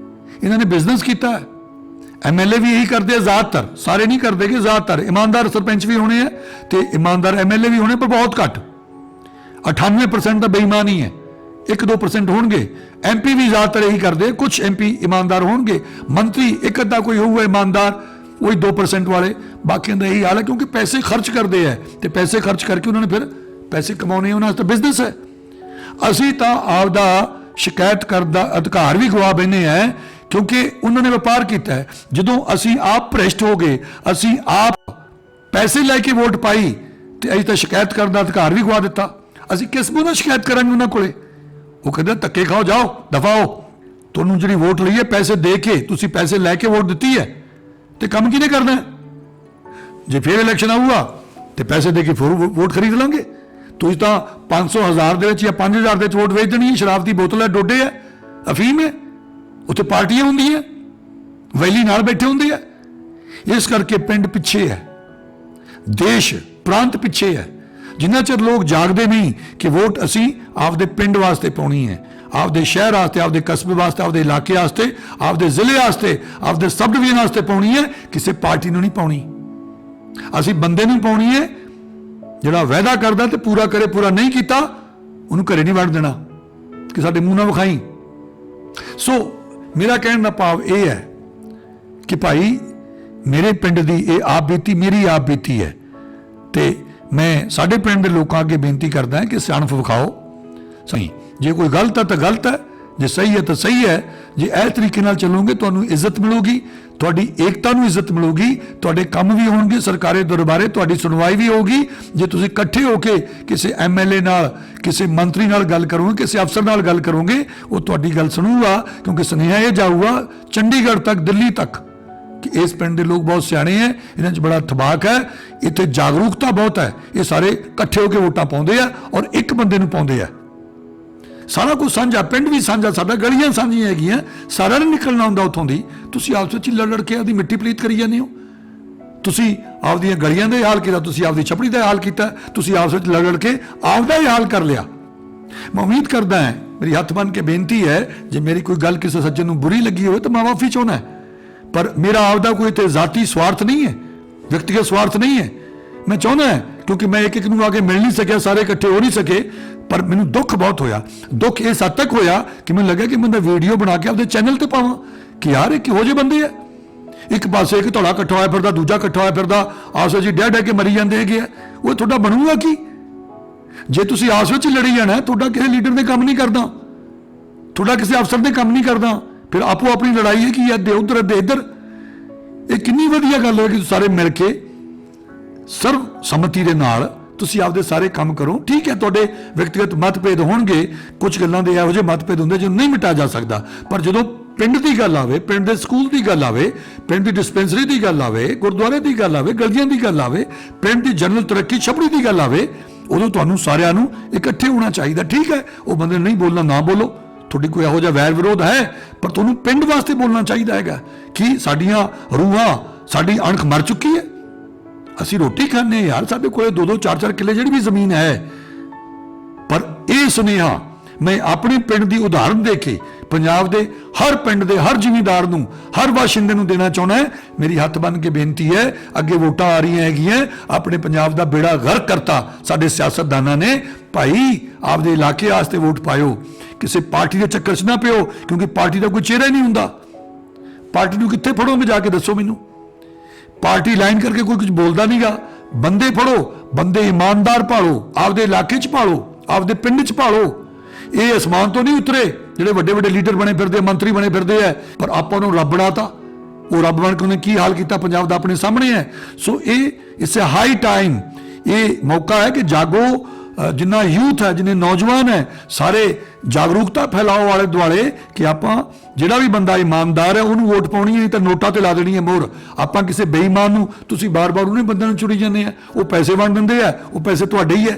ਇਹਨਾਂ ਨੇ ਬਿਜ਼ਨਸ ਕੀਤਾ। MLA ਵੀ ਇਹੀ ਕਰਦੇ ਆ, ਜ਼ਿਆਦਾਤਰ, ਸਾਰੇ ਨਹੀਂ ਕਰਦੇ ਕਿ ਜ਼ਿਆਦਾਤਰ ਇਮਾਨਦਾਰ ਸਰਪੰਚ ਵੀ ਹੋਣੇ ਆ ਤੇ ਇਮਾਨਦਾਰ MLA ਵੀ ਹੋਣੇ, ਪਰ ਬਹੁਤ ਘੱਟ। 98% ਤਾਂ ਬੇਈਮਾਨ ਹੀ ਹੈ, 1-2% ਹੋਣਗੇ। MP ਵੀ ਜ਼ਿਆਦਾਤਰ ਇਹੀ ਕਰਦੇ, ਕੁਝ MP ਇਮਾਨਦਾਰ ਹੋਣਗੇ, ਮੰਤਰੀ ਇੱਕ ਅੱਧਾ ਕੋਈ ਹੋਊਗਾ ਇਮਾਨਦਾਰ, ਉਹੀ 2% ਵਾਲੇ, ਬਾਕੀਆਂ ਦਾ ਇਹੀ ਹਾਲ ਹੈ। ਕਿਉਂਕਿ ਪੈਸੇ ਖਰਚ ਕਰਦੇ ਹੈ ਤੇ ਪੈਸੇ ਖਰਚ ਕਰਕੇ ਉਹਨਾਂ ਨੇ ਫਿਰ ਪੈਸੇ ਕਮਾਉਣੇ, ਉਹਨਾਂ ਦਾ ਬਿਜ਼ਨਸ ਹੈ। ਅਸੀਂ ਤਾਂ ਆਪਦਾ ਸ਼ਿਕਾਇਤ ਕਰਨ ਦਾ ਅਧਿਕਾਰ ਵੀ ਗਵਾ ਬੈਠੇ ਹੈ, ਕਿਉਂਕਿ ਉਹਨਾਂ ਨੇ ਵਪਾਰ ਕੀਤਾ ਹੈ। ਜਦੋਂ ਅਸੀਂ ਆਪ ਭ੍ਰਿਸ਼ਟ ਹੋ ਗਏ, ਅਸੀਂ ਆਪ ਪੈਸੇ ਲੈ ਕੇ ਵੋਟ ਪਾਈ ਤੇ ਅਸੀਂ ਤਾਂ ਸ਼ਿਕਾਇਤ ਕਰਨ ਦਾ ਅਧਿਕਾਰ ਵੀ ਗਵਾ ਦਿੱਤਾ। ਅਸੀਂ ਕਿਸ ਮੂੰਹ ਨਾਲ ਸ਼ਿਕਾਇਤ ਕਰਾਂਗੇ ਉਹਨਾਂ ਕੋਲੇ? ਉਹ ਕਹਿੰਦੇ ਧੱਕੇ ਖਾਓ, ਜਾਓ ਦਫਾ ਹੋ। ਤੁਹਾਨੂੰ ਜਿਹੜੀ ਵੋਟ ਲਈ ਹੈ ਪੈਸੇ ਦੇ ਕੇ, ਤੁਸੀਂ ਪੈਸੇ ਲੈ ਕੇ ਵੋਟ ਦਿੱਤੀ ਹੈ ਤੇ ਕੰਮ ਕਿਹਨੇ ਕਰਨਾ ਹੈ? ਜੇ ਫਿਰ ਇਲੈਕਸ਼ਨ ਆਊਗਾ ਤੇ ਪੈਸੇ ਦੇ ਕੇ ਫਿਰ ਵੋਟ ਖਰੀਦ ਲਾਂਗੇ। ਤੁਸੀਂ ਤਾਂ 500,000 ਦੇ ਵਿੱਚ ਜਾਂ 5,000 ਦੇ ਵਿੱਚ ਵੋਟ ਵੇਚ ਦੇਣੀ ਹੈ। ਸ਼ਰਾਬ ਦੀ ਬੋਤਲ ਹੈ, ਡੋਡੇ ਹੈ, ਅਫੀਮ ਹੈ, ਉੱਥੇ ਪਾਰਟੀਆਂ ਹੁੰਦੀਆਂ, ਵੈਲੀ ਨਾਲ ਬੈਠੇ ਹੁੰਦੇ ਆ। ਇਸ ਕਰਕੇ ਪਿੰਡ ਪਿੱਛੇ ਹੈ, ਦੇਸ਼ ਪ੍ਰਾਂਤ ਪਿੱਛੇ ਹੈ। ਜਿੰਨਾ ਚਿਰ ਲੋਕ ਜਾਗਦੇ ਨਹੀਂ ਕਿ ਵੋਟ ਅਸੀਂ ਆਪਦੇ ਪਿੰਡ ਵਾਸਤੇ ਪਾਉਣੀ ਹੈ, ਆਪਦੇ ਸ਼ਹਿਰ ਵਾਸਤੇ, ਆਪਦੇ ਕਸਬੇ ਵਾਸਤੇ, ਆਪਦੇ ਇਲਾਕੇ ਵਾਸਤੇ, ਆਪਦੇ ਜ਼ਿਲ੍ਹੇ ਵਾਸਤੇ, ਆਪਦੇ ਸਬ ਡਿਵੀਜ਼ਨ ਵਾਸਤੇ ਪਾਉਣੀ ਹੈ, ਕਿਸੇ ਪਾਰਟੀ ਨੂੰ ਨਹੀਂ ਪਾਉਣੀ। ਅਸੀਂ ਬੰਦੇ ਨੂੰ ਪਾਉਣੀ ਹੈ ਜਿਹੜਾ ਵਾਅਦਾ ਕਰਦਾ ਤੇ ਪੂਰਾ ਕਰੇ, ਪੂਰਾ ਨਹੀਂ ਕੀਤਾ ਉਹਨੂੰ ਘਰੇ ਨਹੀਂ ਵੜ ਦੇਣਾ ਕਿ ਸਾਡੇ ਮੂੰਹ ਨਾ ਵਿਖਾਈ। ਸੋ ਮੇਰਾ ਕਹਿਣ ਦਾ ਭਾਵ ਇਹ ਹੈ ਕਿ ਭਾਈ ਮੇਰੇ ਪਿੰਡ ਦੀ ਇਹ ਆਪ ਬੀਤੀ, ਮੇਰੀ ਆਪ ਬੀਤੀ ਹੈ ਤੇ ਮੈਂ ਸਾਡੇ ਪਿੰਡ ਦੇ ਲੋਕਾਂ ਅੱਗੇ ਬੇਨਤੀ ਕਰਦਾ ਕਿ ਸਿਆਣਪ ਵਿਖਾਓ। ਸਹੀ, ਜੇ ਕੋਈ ਗਲਤ ਹੈ ਤਾਂ ਗਲਤ ਹੈ, ਜੇ ਸਹੀ ਹੈ ਤਾਂ ਸਹੀ ਹੈ। ਜੇ ਇਸ ਤਰੀਕੇ ਨਾਲ ਚੱਲੋਗੇ ਤੁਹਾਨੂੰ ਇੱਜ਼ਤ ਮਿਲੂਗੀ, ਤੁਹਾਡੀ ਏਕਤਾ ਨੂੰ ਇੱਜ਼ਤ ਮਿਲੂਗੀ, ਤੁਹਾਡੇ ਕੰਮ ਵੀ ਹੋਣਗੇ, ਸਰਕਾਰੀ ਦਰਬਾਰੇ ਤੁਹਾਡੀ ਸੁਣਵਾਈ ਵੀ ਹੋਊਗੀ। ਜੇ ਤੁਸੀਂ ਇਕੱਠੇ ਹੋ ਕੇ ਕਿਸੇ MLA ਨਾਲ, ਕਿਸੇ ਮੰਤਰੀ ਨਾਲ ਗੱਲ ਕਰੋਗੇ, ਕਿਸੇ ਅਫਸਰ ਨਾਲ ਗੱਲ ਕਰੋਗੇ, ਉਹ ਤੁਹਾਡੀ ਗੱਲ ਸੁਣੂਗਾ, ਕਿਉਂਕਿ ਸੁਨੇਹਾ ਇਹ ਜਾਊਗਾ ਚੰਡੀਗੜ੍ਹ ਤੱਕ, ਦਿੱਲੀ ਤੱਕ ਕਿ ਇਸ ਪਿੰਡ ਦੇ ਲੋਕ ਬਹੁਤ ਸਿਆਣੇ ਹੈ, ਇਹਨਾਂ 'ਚ ਬੜਾ ਇਤਬਾਕ ਹੈ, ਇੱਥੇ ਜਾਗਰੂਕਤਾ ਬਹੁਤ ਹੈ, ਇਹ ਸਾਰੇ ਇਕੱਠੇ ਹੋ ਕੇ ਵੋਟਾਂ ਪਾਉਂਦੇ ਆ ਔਰ ਇੱਕ ਬੰਦੇ ਨੂੰ ਪਾਉਂਦੇ ਆ। ਸਾਰਾ ਕੁਝ ਸਾਂਝਾ, ਪਿੰਡ ਵੀ ਸਾਂਝਾ, ਸਾਡਾ ਗਲੀਆਂ ਸਾਂਝੀਆਂ ਹੈਗੀਆਂ, ਸਾਰਿਆਂ ਨੇ ਨਿਕਲਣਾ ਹੁੰਦਾ ਉੱਥੋਂ ਦੀ। ਤੁਸੀਂ ਆਪਸ ਵਿੱਚ ਲੜ ਕੇ ਆਪਦੀ ਮਿੱਟੀ ਪਲੀਤ ਕਰੀ ਜਾਂਦੇ ਹੋ। ਤੁਸੀਂ ਆਪਦੀਆਂ ਗਲੀਆਂ ਦਾ ਹਾਲ ਕੀਤਾ, ਤੁਸੀਂ ਆਪਦੀ ਛਪੜੀ ਦਾ ਹਾਲ ਕੀਤਾ, ਤੁਸੀਂ ਆਪਸ ਵਿੱਚ ਲੜ ਕੇ ਆਪਦਾ ਹੀ ਹਾਲ ਕਰ ਲਿਆ। ਮੈਂ ਉਮੀਦ ਕਰਦਾ ਹਾਂ, ਮੇਰੀ ਹੱਥ ਬੰਨ੍ਹ ਕੇ ਬੇਨਤੀ ਹੈ, ਜੇ ਮੇਰੀ ਕੋਈ ਗੱਲ ਕਿਸੇ ਸੱਜਣ ਨੂੰ ਬੁਰੀ ਲੱਗੀ ਹੋਵੇ ਤਾਂ ਮੈਂ ਮਾਫੀ ਚਾਹੁੰਦਾ, ਪਰ ਮੇਰਾ ਆਪਦਾ ਕੋਈ ਤੇ ਜ਼ਾਤੀ ਸਵਾਰਥ ਨਹੀਂ ਹੈ, ਵਿਅਕਤੀਗਤ ਸਵਾਰਥ ਨਹੀਂ ਹੈ। ਮੈਂ ਚਾਹੁੰਦਾ ਕਿਉਂਕਿ ਮੈਂ ਇੱਕ ਨੂੰ ਆ ਕੇ ਮਿਲ ਨਹੀਂ ਸਕਿਆ, ਸਾਰੇ ਇਕੱਠੇ ਹੋ ਨਹੀਂ ਸਕੇ, ਪਰ ਮੈਨੂੰ ਦੁੱਖ ਬਹੁਤ ਹੋਇਆ। ਦੁੱਖ ਇਸ ਹੱਦ ਤੱਕ ਹੋਇਆ ਕਿ ਮੈਨੂੰ ਲੱਗਾ ਕਿ ਮੈਂ ਵੀਡੀਓ ਬਣਾ ਕੇ ਆਪਦੇ ਚੈਨਲ ਤੇ ਪਾਵਾਂ ਕਿ ਯਾਰ ਇਹ ਕਿਹੋ ਜਿਹੇ ਬੰਦੇ ਆ। ਇੱਕ ਪਾਸੇ ਇੱਕ ਧੌਲਾ ਇਕੱਠਾ ਹੋਇਆ ਫਿਰਦਾ, ਦੂਜਾ ਇਕੱਠਾ ਹੋਇਆ ਫਿਰਦਾ, ਆਪਸ ਵਿੱਚ ਡਹਿ ਡਹਿ ਕੇ ਮਰੀ ਜਾਂਦੇ ਹੈਗੇ ਆ। ਉਹ ਤੁਹਾਡਾ ਬਣੂਗਾ ਕੀ ਜੇ ਤੁਸੀਂ ਆਪਸ ਵਿੱਚ ਲੜੀ ਜਾਣਾ? ਤੁਹਾਡਾ ਕਿਸੇ ਲੀਡਰ ਨੇ ਕੰਮ ਨਹੀਂ ਕਰਦਾ, ਤੁਹਾਡਾ ਕਿਸੇ ਅਫਸਰ ਨੇ ਕੰਮ ਨਹੀਂ ਕਰਦਾ, ਫਿਰ ਆਪੋ ਆਪਣੀ ਲੜਾਈ ਹੈ ਕਿ ਅੱਧੇ ਉਧਰ ਅੱਧੇ ਇੱਧਰ। ਇਹ ਕਿੰਨੀ ਵਧੀਆ ਗੱਲ ਹੈ ਕਿ ਸਾਰੇ ਮਿਲ ਕੇ ਸਰਵ ਸੰਮਤੀ ਦੇ ਨਾਲ ਤੁਸੀਂ ਆਪਦੇ ਸਾਰੇ ਕੰਮ ਕਰੋ। ਠੀਕ ਹੈ, ਤੁਹਾਡੇ ਵਿਅਕਤੀਗਤ ਮਤਭੇਦ ਹੋਣਗੇ, ਕੁਝ ਗੱਲਾਂ ਦੇ ਇਹੋ ਜਿਹੇ ਮਤਭੇਦ ਹੁੰਦੇ ਜਿਹਨੂੰ ਨਹੀਂ ਮਿਟਾਇਆ ਜਾ ਸਕਦਾ, ਪਰ ਜਦੋਂ ਪਿੰਡ ਦੀ ਗੱਲ ਆਵੇ, ਪਿੰਡ ਦੇ ਸਕੂਲ ਦੀ ਗੱਲ ਆਵੇ, ਪਿੰਡ ਦੀ ਡਿਸਪੈਂਸਰੀ ਦੀ ਗੱਲ ਆਵੇ, ਗੁਰਦੁਆਰੇ ਦੀ ਗੱਲ ਆਵੇ, ਗਲੀਆਂ ਦੀ ਗੱਲ ਆਵੇ, ਪਿੰਡ ਦੀ ਜਨਰਲ ਤਰੱਕੀ ਛਪੜੀ ਦੀ ਗੱਲ ਆਵੇ, ਉਦੋਂ ਤੁਹਾਨੂੰ ਸਾਰਿਆਂ ਨੂੰ ਇਕੱਠੇ ਹੋਣਾ ਚਾਹੀਦਾ। ਠੀਕ ਹੈ, ਉਹ ਬੰਦੇ ਨਹੀਂ ਬੋਲਣਾ ਨਾ ਬੋਲੋ, ਤੁਹਾਡੀ ਕੋਈ ਇਹੋ ਜਿਹਾ ਵੈਰ ਵਿਰੋਧ ਹੈ, ਪਰ ਤੁਹਾਨੂੰ ਪਿੰਡ ਵਾਸਤੇ ਬੋਲਣਾ ਚਾਹੀਦਾ ਹੈਗਾ ਕਿ ਸਾਡੀਆਂ ਰੂਹਾਂ, ਸਾਡੀ ਅਣਖ ਮਰ ਚੁੱਕੀ ਹੈ, ਅਸੀਂ ਰੋਟੀ ਖਾਂਦੇ ਯਾਰ, ਸਾਡੇ ਕੋਲ 2-2 4-4 ਕਿੱਲੇ ਜਿਹੜੀ ਵੀ ਜ਼ਮੀਨ ਹੈ। ਪਰ ਇਹ ਸੁਨੇਹਾ ਮੈਂ ਆਪਣੇ ਪਿੰਡ ਦੀ ਉਦਾਹਰਨ ਦੇ ਕੇ ਪੰਜਾਬ ਦੇ ਹਰ ਪਿੰਡ ਦੇ ਹਰ ਜ਼ਿਮੀਂਦਾਰ ਨੂੰ, ਹਰ ਬਾਸ਼ਿੰਦੇ ਨੂੰ ਦੇਣਾ ਚਾਹੁੰਦਾ। ਮੇਰੀ ਹੱਥ ਬੰਨ੍ਹ ਕੇ ਬੇਨਤੀ ਹੈ, ਅੱਗੇ ਵੋਟਾਂ ਆ ਰਹੀਆਂ ਹੈਗੀਆਂ, ਆਪਣੇ ਪੰਜਾਬ ਦਾ ਬੇੜਾ ਗਰਕ ਕਰਤਾ ਸਾਡੇ ਸਿਆਸਤਦਾਨਾਂ ਨੇ। ਭਾਈ ਆਪਦੇ ਇਲਾਕੇ ਵਾਸਤੇ ਵੋਟ ਪਾਇਓ, ਕਿਸੇ ਪਾਰਟੀ ਦੇ ਚੱਕਰ 'ਚ ਨਾ ਪਿਓ, ਕਿਉਂਕਿ ਪਾਰਟੀ ਦਾ ਕੋਈ ਚਿਹਰਾ ਹੀ ਨਹੀਂ ਹੁੰਦਾ। ਪਾਰਟੀ ਨੂੰ ਕਿੱਥੇ ਫੜੋਗੇ ਜਾ ਕੇ ਦੱਸੋ ਮੈਨੂੰ? ਪਾਰਟੀ ਲਾਈਨ ਕਰਕੇ ਕੋਈ ਕੁਝ ਬੋਲਦਾ ਨਹੀਂਗਾ। ਬੰਦੇ ਫੜੋ, ਬੰਦੇ ਇਮਾਨਦਾਰ ਭਾਲੋ, ਆਪਦੇ ਇਲਾਕੇ 'ਚ ਭਾਲੋ, ਆਪਦੇ ਪਿੰਡ 'ਚ ਭਾਲੋ। ਇਹ ਅਸਮਾਨ ਤੋਂ ਨਹੀਂ ਉਤਰੇ ਜਿਹੜੇ ਵੱਡੇ ਵੱਡੇ ਲੀਡਰ ਬਣੇ ਫਿਰਦੇ, ਮੰਤਰੀ ਬਣੇ ਫਿਰਦੇ ਆ, ਪਰ ਆਪਾਂ ਨੂੰ ਰੱਬ ਬਣਾਤਾ। ਉਹ ਰੱਬ ਬਣ ਕੇ ਉਹਨੇ ਕੀ ਹਾਲ ਕੀਤਾ ਪੰਜਾਬ ਦਾ ਆਪਣੇ ਸਾਹਮਣੇ ਹੈ। ਸੋ ਇਹ ਇਟਸ ਅ ਹਾਈ ਟਾਈਮ, ਇਹ ਮੌਕਾ ਹੈ ਕਿ ਜਾਗੋ। ਜਿੰਨਾ ਯੂਥ ਹੈ, ਜਿੰਨੇ ਨੌਜਵਾਨ ਹੈ, ਸਾਰੇ ਜਾਗਰੂਕਤਾ ਫੈਲਾਓ ਵਾਲੇ ਦੁਆਲੇ ਕਿ ਆਪਾਂ ਜਿਹੜਾ ਵੀ ਬੰਦਾ ਇਮਾਨਦਾਰ ਹੈ ਉਹਨੂੰ ਵੋਟ ਪਾਉਣੀ ਹੈ, ਨਹੀਂ ਤਾਂ ਨੋਟਾਂ ਤੇ ਲਾ ਦੇਣੀ ਹੈ ਮੋਹਰ। ਆਪਾਂ ਕਿਸੇ ਬੇਈਮਾਨ ਨੂੰ, ਤੁਸੀਂ ਬਾਰ-ਬਾਰ ਉਹਨੇ ਬੰਦਿਆਂ ਨੂੰ ਚੁਣੀ ਜਾਂਦੇ ਆ, ਉਹ ਪੈਸੇ ਵੰਡ ਦਿੰਦੇ ਆ, ਉਹ ਪੈਸੇ ਤੁਹਾਡੇ ਹੀ ਹੈ।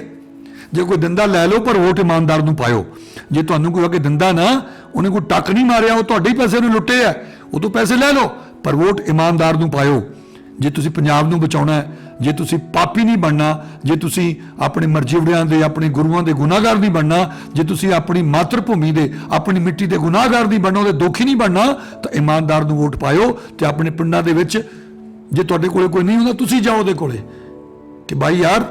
ਜੇ ਕੋਈ ਦਿੰਦਾ ਲੈ ਲਓ, ਪਰ ਵੋਟ ਇਮਾਨਦਾਰ ਨੂੰ ਪਾਇਓ। ਜੇ ਤੁਹਾਨੂੰ ਕੋਈ ਅੱਗੇ ਦਿੰਦਾ ਨਾ, ਉਹਨੇ ਕੋਈ ਟੱਕ ਨਹੀਂ ਮਾਰਿਆ, ਉਹ ਤੁਹਾਡੇ ਹੀ ਪੈਸੇ ਨੂੰ ਲੁੱਟੇ ਆ, ਉਹ ਤੋਂ ਪੈਸੇ ਲੈ ਲਓ, ਪਰ ਵੋਟ ਇਮਾਨਦਾਰ ਨੂੰ ਪਾਇਓ। ਜੇ ਤੁਸੀਂ ਪੰਜਾਬ ਨੂੰ ਬਚਾਉਣਾ ਹੈ, ਜੇ ਤੁਸੀਂ ਪਾਪੀ ਨਹੀਂ ਬਣਨਾ, ਜੇ ਤੁਸੀਂ ਆਪਣੇ ਮਰਜ਼ੀਵੜਿਆਂ ਦੇ, ਆਪਣੇ ਗੁਰੂਆਂ ਦੇ ਗੁਨਾਹਗਾਰ ਨਹੀਂ ਬਣਨਾ, ਜੇ ਤੁਸੀਂ ਆਪਣੀ ਮਾਤਰ ਭੂਮੀ ਦੇ, ਆਪਣੀ ਮਿੱਟੀ ਦੇ ਗੁਨਾਹਗਾਰ ਨਹੀਂ ਬਣਨਾ, ਉਹਦੇ ਦੋਖੀ ਨਹੀਂ ਬਣਨਾ, ਤਾਂ ਇਮਾਨਦਾਰ ਨੂੰ ਵੋਟ ਪਾਇਓ। ਤੇ ਆਪਣੇ ਪਿੰਡਾਂ ਦੇ ਵਿੱਚ ਜੇ ਤੁਹਾਡੇ ਕੋਲੇ ਕੋਈ ਨਹੀਂ ਹੁੰਦਾ, ਤੁਸੀਂ ਜਾਓ ਉਹਦੇ ਕੋਲੇ ਕਿ ਬਾਈ ਯਾਰ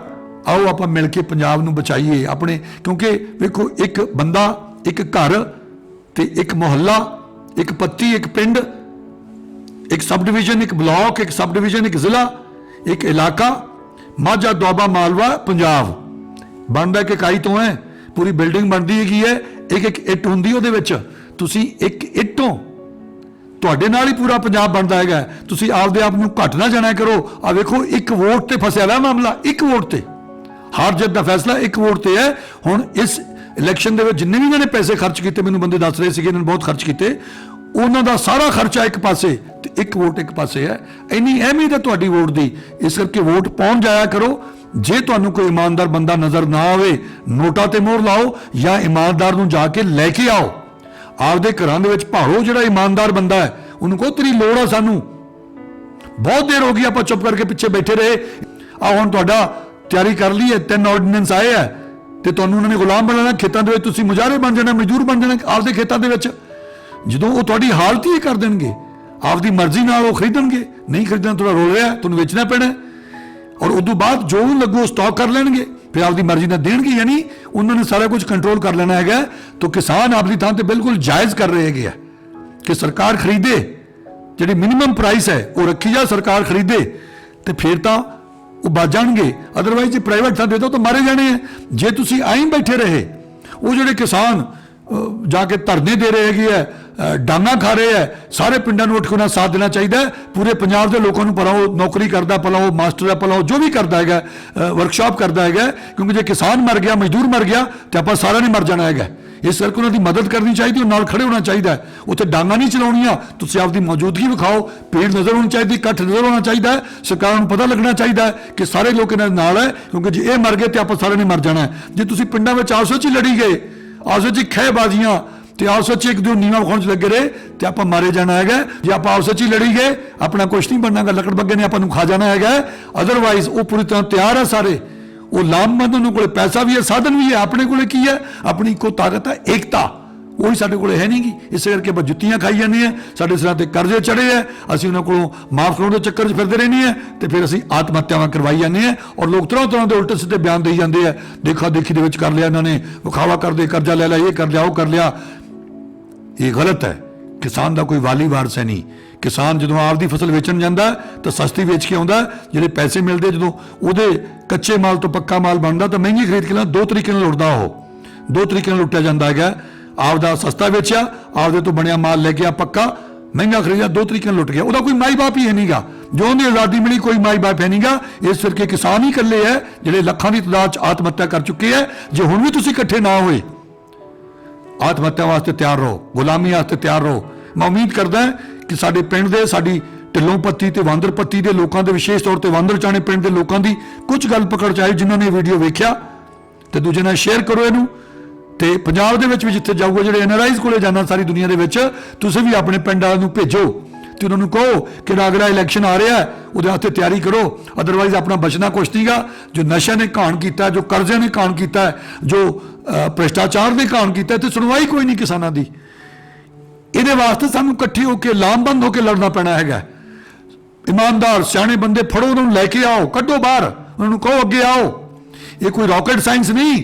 आओ आप मिल के पंजाब नूं बचाइए अपने, क्योंकि वेखो एक बंदा, एक घर ते एक मुहल्ला, एक पत्ती, एक पिंड, एक सब डिवीजन, एक ब्लॉक, एक सब डिवीजन, एक जिला, एक इलाका, माझा दुआबा मालवा पंजाब बनता कि इकाई तो है। पूरी बिल्डिंग बनती है, एक एक इट होंदी ਉਹਦੇ ਵਿੱਚ, ਤੁਸੀਂ ਇੱਕ ਇੱਟੋਂ ਤੁਹਾਡੇ ਨਾਲ ਹੀ पूरा पंजाब बनता है। ਤੁਸੀਂ ਆਪਦੇ ਆਪ ਨੂੰ ਘੱਟ ਨਾ ਜਾਣਿਆ ਕਰੋ। ਆ ਵੇਖੋ ਇੱਕ ਵੋਟ ਤੇ ਫਸਿਆ ਹੋਇਆ ਮਾਮਲਾ, ਇੱਕ ਵੋਟ ਤੇ ਹਾਰ ਜਿੱਤ ਦਾ ਫੈਸਲਾ ਇੱਕ ਵੋਟ ਤੇ ਹੈ। ਹੁਣ ਇਸ ਇਲੈਕਸ਼ਨ ਦੇ ਵਿੱਚ ਜਿੰਨੇ ਵੀ ਇਹਨਾਂ ਨੇ ਪੈਸੇ ਖਰਚ ਕੀਤੇ, ਮੈਨੂੰ ਬੰਦੇ ਦੱਸ ਰਹੇ ਸੀਗੇ ਇਹਨਾਂ ਨੇ ਬਹੁਤ ਖਰਚ ਕੀਤੇ, ਉਹਨਾਂ ਦਾ ਸਾਰਾ ਖਰਚਾ ਇੱਕ ਪਾਸੇ ਤੇ ਇੱਕ ਵੋਟ ਇੱਕ ਪਾਸੇ ਹੈ। ਇੰਨੀ ਅਹਿਮੀਅਤ ਹੈ ਤੁਹਾਡੀ ਵੋਟ ਦੀ, ਇਸ ਕਰਕੇ ਵੋਟ ਪਾਉਣ ਜਾਇਆ ਕਰੋ। ਜੇ ਤੁਹਾਨੂੰ ਕੋਈ ਇਮਾਨਦਾਰ ਬੰਦਾ ਨਜ਼ਰ ਨਾ ਆਵੇ, ਨੋਟਾਂ ਤੇ ਮੋਹਰ ਲਾਓ ਜਾਂ ਇਮਾਨਦਾਰ ਨੂੰ ਜਾ ਕੇ ਲੈ ਕੇ ਆਓ, ਆਪਦੇ ਘਰਾਂ ਦੇ ਵਿੱਚ ਭਾਲੋ ਜਿਹੜਾ ਇਮਾਨਦਾਰ ਬੰਦਾ ਹੈ, ਉਹਨੂੰ ਕਹੋ ਤੇਰੀ ਲੋੜ ਆ ਸਾਨੂੰ। ਬਹੁਤ ਦੇਰ ਹੋ ਗਈ ਆਪਾਂ ਚੁੱਪ ਕਰਕੇ ਪਿੱਛੇ ਬੈਠੇ ਰਹੇ। ਆ ਹੁਣ ਤੁਹਾਡਾ ਤਿਆਰੀ ਕਰ ਲਈ ਹੈ, 3 ਆਰਡੀਨੈਂਸ ਆਏ ਹੈ ਤੇ ਤੁਹਾਨੂੰ ਉਹਨਾਂ ਨੇ ਗੁਲਾਮ ਬਣਾਉਣਾ। ਖੇਤਾਂ ਦੇ ਵਿੱਚ ਤੁਸੀਂ ਮੁਜ਼ਾਹਰੇ ਬਣ ਜਾਣਾ, ਮਜ਼ਦੂਰ ਬਣ ਜਾਣਾ ਆਪਦੇ ਖੇਤਾਂ ਦੇ ਵਿੱਚ। ਜਦੋਂ ਉਹ ਤੁਹਾਡੀ ਹਾਲਤ ਹੀ ਕਰ ਦੇਣਗੇ, ਆਪਦੀ ਮਰਜ਼ੀ ਨਾਲ ਉਹ ਖਰੀਦਣਗੇ, ਨਹੀਂ ਖਰੀਦਣਾ ਤੁਹਾਡਾ ਰੋਲ ਰਿਹਾ, ਤੁਹਾਨੂੰ ਵੇਚਣਾ ਪੈਣਾ। ਔਰ ਉਦੋਂ ਬਾਅਦ ਜੋ ਲੱਗੂ ਸਟਾਕ ਕਰ ਲੈਣਗੇ, ਫਿਰ ਆਪਦੀ ਮਰਜ਼ੀ ਨਾਲ ਦੇਣਗੇ। ਯਾਨੀ ਉਹਨਾਂ ਨੇ ਸਾਰਾ ਕੁਝ ਕੰਟਰੋਲ ਕਰ ਲੈਣਾ ਹੈਗਾ। ਤਾਂ ਕਿਸਾਨ ਆਪਦੀ ਥਾਂ ਤੇ ਬਿਲਕੁਲ ਜਾਇਜ਼ ਕਰ ਰਹੇ ਹੈਗੇ ਆ ਕਿ ਸਰਕਾਰ ਖਰੀਦੇ, ਜਿਹੜੀ ਮਿਨੀਮਮ ਪ੍ਰਾਈਸ ਹੈ ਉਹ ਰੱਖੀ ਜਾ, ਸਰਕਾਰ ਖਰੀਦੇ ਤੇ ਫਿਰ ਤਾਂ ਉਹ ਬਚ ਜਾਣਗੇ। ਅਦਰਵਾਈਜ਼ ਜੇ ਪ੍ਰਾਈਵੇਟ ਥਾਂ ਦੇ ਦੋ ਤਾਂ ਮਾਰੇ ਜਾਣੇ ਆ। ਜੇ ਤੁਸੀਂ ਆਈ ਬੈਠੇ ਰਹੇ, ਉਹ ਜਿਹੜੇ ਕਿਸਾਨ ਜਾ ਕੇ ਧਰਨੇ ਦੇ ਰਹੇ ਹੈਗੇ ਆ, ਡਾਂਗਾ ਖਾ ਰਹੇ ਹੈ, ਸਾਰੇ ਪਿੰਡਾਂ ਨੂੰ ਉੱਠ ਕੇ ਉਹਨਾਂ ਸਾਥ ਦੇਣਾ ਚਾਹੀਦਾ ਹੈ। ਪੂਰੇ ਪੰਜਾਬ ਦੇ ਲੋਕਾਂ ਨੂੰ ਭਲਾ ਉਹ ਨੌਕਰੀ ਕਰਦਾ, ਭਲਾ ਉਹ ਮਾਸਟਰ ਹੈ, ਭਲਾ ਉਹ ਜੋ ਵੀ ਕਰਦਾ ਹੈਗਾ, ਵਰਕਸ਼ਾਪ ਕਰਦਾ ਹੈਗਾ, ਕਿਉਂਕਿ ਜੇ ਕਿਸਾਨ ਮਰ ਗਿਆ, ਮਜ਼ਦੂਰ ਮਰ ਗਿਆ ਤੇ ਆਪਾਂ ਸਾਰਿਆਂ ਨੇ ਮਰ ਜਾਣਾ ਹੈਗਾ। ਇਸ ਕਰਕੇ ਉਹਨਾਂ ਦੀ ਮਦਦ ਕਰਨੀ ਚਾਹੀਦੀ, ਉਹ ਨਾਲ ਖੜੇ ਹੋਣਾ ਚਾਹੀਦਾ ਹੈ। ਉੱਥੇ ਡਾਂਗਾ ਨਹੀਂ ਚਲਾਉਣੀਆਂ, ਤੁਸੀਂ ਆਪਦੀ ਮੌਜੂਦਗੀ ਵਿਖਾਓ, ਭੀੜ ਨਜ਼ਰ ਹੋਣੀ ਚਾਹੀਦੀ, ਇਕੱਠ ਨਜ਼ਰ ਹੋਣਾ ਚਾਹੀਦਾ ਹੈ। ਸਰਕਾਰਾਂ ਨੂੰ ਪਤਾ ਲੱਗਣਾ ਚਾਹੀਦਾ ਹੈ ਕਿ ਸਾਰੇ ਲੋਕ ਇਹਨਾਂ ਦੇ ਨਾਲ ਹੈ, ਕਿਉਂਕਿ ਜੇ ਇਹ ਮਰ ਗਏ ਤੇ ਆਪਾਂ ਸਾਰਿਆਂ ਨੇ ਮਰ ਜਾਣਾ ਹੈ। ਜੇ ਤੁਸੀਂ ਪਿੰਡਾਂ ਵਿੱਚ ਆਪਸ ਵਿੱਚ ਹੀ ਲੜੀ ਗਏ, ਆਪਸ ਵਿੱਚ ਹੀ ਖਹਿਬਾਜ਼ੀਆਂ ਤੇ ਆਪਸ ਵਿੱਚ ਇੱਕ ਦੂਜੇ ਨੂੰ ਨੀਵਾਂ ਵਿਖਾਉਣ 'ਚ ਲੱਗੇ ਰਹੇ ਤੇ ਆਪਾਂ ਮਾਰੇ ਜਾਣਾ ਹੈਗਾ। ਜੇ ਆਪਾਂ ਆਪਸ ਵਿੱਚ ਹੀ ਲੜੀ ਗਏ, ਆਪਣਾ ਕੁਛ ਨਹੀਂ ਬਣਨਾਗਾ, ਲੱਕੜ ਬੱਗੇ ਨੇ ਆਪਾਂ ਨੂੰ ਖਾ ਜਾਣਾ ਹੈਗਾ। ਅਦਰਵਾਈਜ਼ ਉਹ ਪੂਰੀ ਤਰ੍ਹਾਂ ਤਿਆਰ ਹੈ ਸਾਰੇ, ਉਹ ਲਾਮਬੰਦ, ਉਹਨਾਂ ਕੋਲ ਪੈਸਾ ਵੀ ਹੈ, ਸਾਧਨ ਵੀ ਹੈ। ਆਪਣੇ ਕੋਲੇ ਕੀ ਹੈ? ਆਪਣੀ ਇੱਕੋ ਤਾਕਤ ਹੈ, ਏਕਤਾ। ਉਹੀ ਸਾਡੇ ਕੋਲੇ ਹੈ ਨਹੀਂ ਗੀ। ਇਸ ਕਰਕੇ ਆਪਾਂ ਜੁੱਤੀਆਂ ਖਾਈ ਜਾਂਦੇ ਹਾਂ, ਸਾਡੇ ਸਿਰਾਂ ਤੇ ਕਰਜ਼ੇ ਚੜੇ ਹੈ, ਅਸੀਂ ਉਹਨਾਂ ਕੋਲੋਂ ਮਾਫ ਕਰਾਉਣ ਦੇ ਚੱਕਰ 'ਚ ਫਿਰਦੇ ਰਹਿੰਦੇ ਹਾਂ ਤੇ ਫਿਰ ਅਸੀਂ ਆਤਮ ਹੱਤਿਆਵਾਂ ਕਰਵਾਈ ਜਾਂਦੇ ਹਾਂ। ਔਰ ਲੋਕ ਤਰ੍ਹਾਂ ਤਰ੍ਹਾਂ ਦੇ ਉਲਟੇ ਸਿੱਧੇ ਬਿਆਨ ਦੇਈ ਜਾਂਦੇ ਆ, ਦੇਖਾ ਦੇਖੀ ਦੇ ਵਿੱਚ ਕਰ ਲਿਆ ਇਹਨਾਂ ਨੇ, ਵਿਖਾਵਾ ਕਰਦੇ, ਕਰਜ਼ਾ ਲੈ ਲਿਆ, ਇਹ ਕਰ ਲਿਆ, ਉਹ ਕਰ ਲਿਆ। ਇਹ ਗਲਤ ਹੈ। ਕਿਸਾਨ ਦਾ ਕੋਈ ਵਾਲੀ ਵਾਰਸ ਹੈ ਨਹੀਂ। ਕਿਸਾਨ ਜਦੋਂ ਆਪਦੀ ਫਸਲ ਵੇਚਣ ਜਾਂਦਾ ਤਾਂ ਸਸਤੀ ਵੇਚ ਕੇ ਆਉਂਦਾ, ਜਿਹੜੇ ਪੈਸੇ ਮਿਲਦੇ ਜਦੋਂ ਉਹਦੇ ਕੱਚੇ ਮਾਲ ਤੋਂ ਪੱਕਾ ਮਾਲ ਬਣਦਾ ਤਾਂ ਮਹਿੰਗੀ ਖਰੀਦ ਕੇ ਲੈਂਦਾ। 2 ਤਰੀਕੇ ਨਾਲ ਲੁੱਟਦਾ, ਉਹ 2 ਤਰੀਕੇ ਨਾਲ ਲੁੱਟਿਆ ਜਾਂਦਾ ਹੈਗਾ। ਆਪਦਾ ਸਸਤਾ ਵੇਚਿਆ, ਆਪਦੇ ਤੋਂ ਬਣਿਆ ਮਾਲ ਲੈ ਗਿਆ ਪੱਕਾ, ਮਹਿੰਗਾ ਖਰੀਦਿਆ, 2 ਤਰੀਕੇ ਨਾਲ ਲੁੱਟ ਗਿਆ। ਉਹਦਾ ਕੋਈ ਮਾਈ ਬਾਪ ਹੀ ਹੈ ਨਹੀਂਗਾ, ਜੋ ਉਹਦੀ ਆਜ਼ਾਦੀ ਮਿਲੀ ਕੋਈ ਮਾਈ ਬਾਪ ਹੈ ਨਹੀਂਗਾ। ਇਸ ਕਰਕੇ ਕਿਸਾਨ ਹੀ ਇਕੱਲੇ ਹੈ ਜਿਹੜੇ ਲੱਖਾਂ ਦੀ ਤਾਦਾਦ 'ਚ ਆਤਮ ਹੱਤਿਆ ਕਰ ਚੁੱਕੇ ਹੈ। ਜੇ ਹੁਣ ਵੀ ਤੁਸੀਂ ਇਕੱਠੇ ਨਾ ਹੋਏ, ਆਤਮ ਹੱਤਿਆ ਵਾਸਤੇ ਤਿਆਰ ਰਹੋ, ਗੁਲਾਮੀ ਵਾਸਤੇ ਤਿਆਰ ਰਹੋ। ਮੈਂ ਉਮੀਦ ਕਰਦਾ ਕਿ ਸਾਡੇ ਪਿੰਡ ਦੇ, ਸਾਡੀ ਢਿੱਲੋਂ ਪੱਤੀ ਤੇ ਵਾਂਦਰ ਪੱਤੀ ਦੇ ਲੋਕਾਂ ਦੇ, ਵਿਸ਼ੇਸ਼ ਤੌਰ ਤੇ ਵਾਂਦਰ ਚਾਣੇ ਪਿੰਡ ਦੇ ਲੋਕਾਂ ਦੀ ਕੁਝ ਗੱਲ ਪਕੜ ਚ ਆਈ, ਜਿਨ੍ਹਾਂ ਨੇ ਵੀਡੀਓ ਵੇਖਿਆ ਤੇ ਦੂਜੇ ਨਾਲ ਸ਼ੇਅਰ ਕਰੋ ਇਹਨੂੰ। ਤੇ ਪੰਜਾਬ ਦੇ ਵਿੱਚ ਵੀ ਜਿੱਥੇ ਜਾਊਗਾ, ਜਿਹੜੇ NRIs ਕੋਲੇ ਜਾਣਾ ਸਾਰੀ ਦੁਨੀਆ ਦੇ ਵਿੱਚ, ਤੁਸੀਂ ਵੀ ਆਪਣੇ ਪਿੰਡ ਵਾਲਿਆਂ ਨੂੰ ਭੇਜੋ ਤੇ ਉਹਨਾਂ ਨੂੰ ਕਹੋ ਕਿ ਅਗਲਾ ਇਲੈਕਸ਼ਨ ਆ ਰਿਹਾ, ਉਹਦੇ ਵਾਸਤੇ ਤਿਆਰੀ ਕਰੋ। ਅਦਰਵਾਈਜ਼ ਆਪਣਾ ਬਚਣਾ ਕੁਛ ਨਹੀਂਗਾ। ਜੋ ਨਸ਼ਿਆਂ ਨੇ ਘਾਣ ਕੀਤਾ, ਜੋ ਕਰਜ਼ਿਆਂ ਨੇ ਘਾਣ ਕੀਤਾ, ਜੋ ਭ੍ਰਿਸ਼ਟਾਚਾਰ ਨੇ ਘਾਣ ਕੀਤਾ, ਤੇ ਸੁਣਵਾਈ ਕੋਈ ਨਹੀਂ ਕਿਸਾਨਾਂ ਦੀ। ਇਹਦੇ ਵਾਸਤੇ ਸਾਨੂੰ ਇਕੱਠੇ ਹੋ ਕੇ, ਲਾਮਬੰਦ ਹੋ ਕੇ ਲੜਨਾ ਪੈਣਾ ਹੈਗਾ। ਇਮਾਨਦਾਰ ਸਿਆਣੇ ਬੰਦੇ ਫੜੋ, ਉਹਨਾਂ ਨੂੰ ਲੈ ਕੇ ਆਓ, ਕੱਢੋ ਬਾਹਰ, ਉਹਨਾਂ ਨੂੰ ਕਹੋ ਅੱਗੇ ਆਓ। ਇਹ ਕੋਈ ਰਾਕਟ ਸਾਇੰਸ ਨਹੀਂ।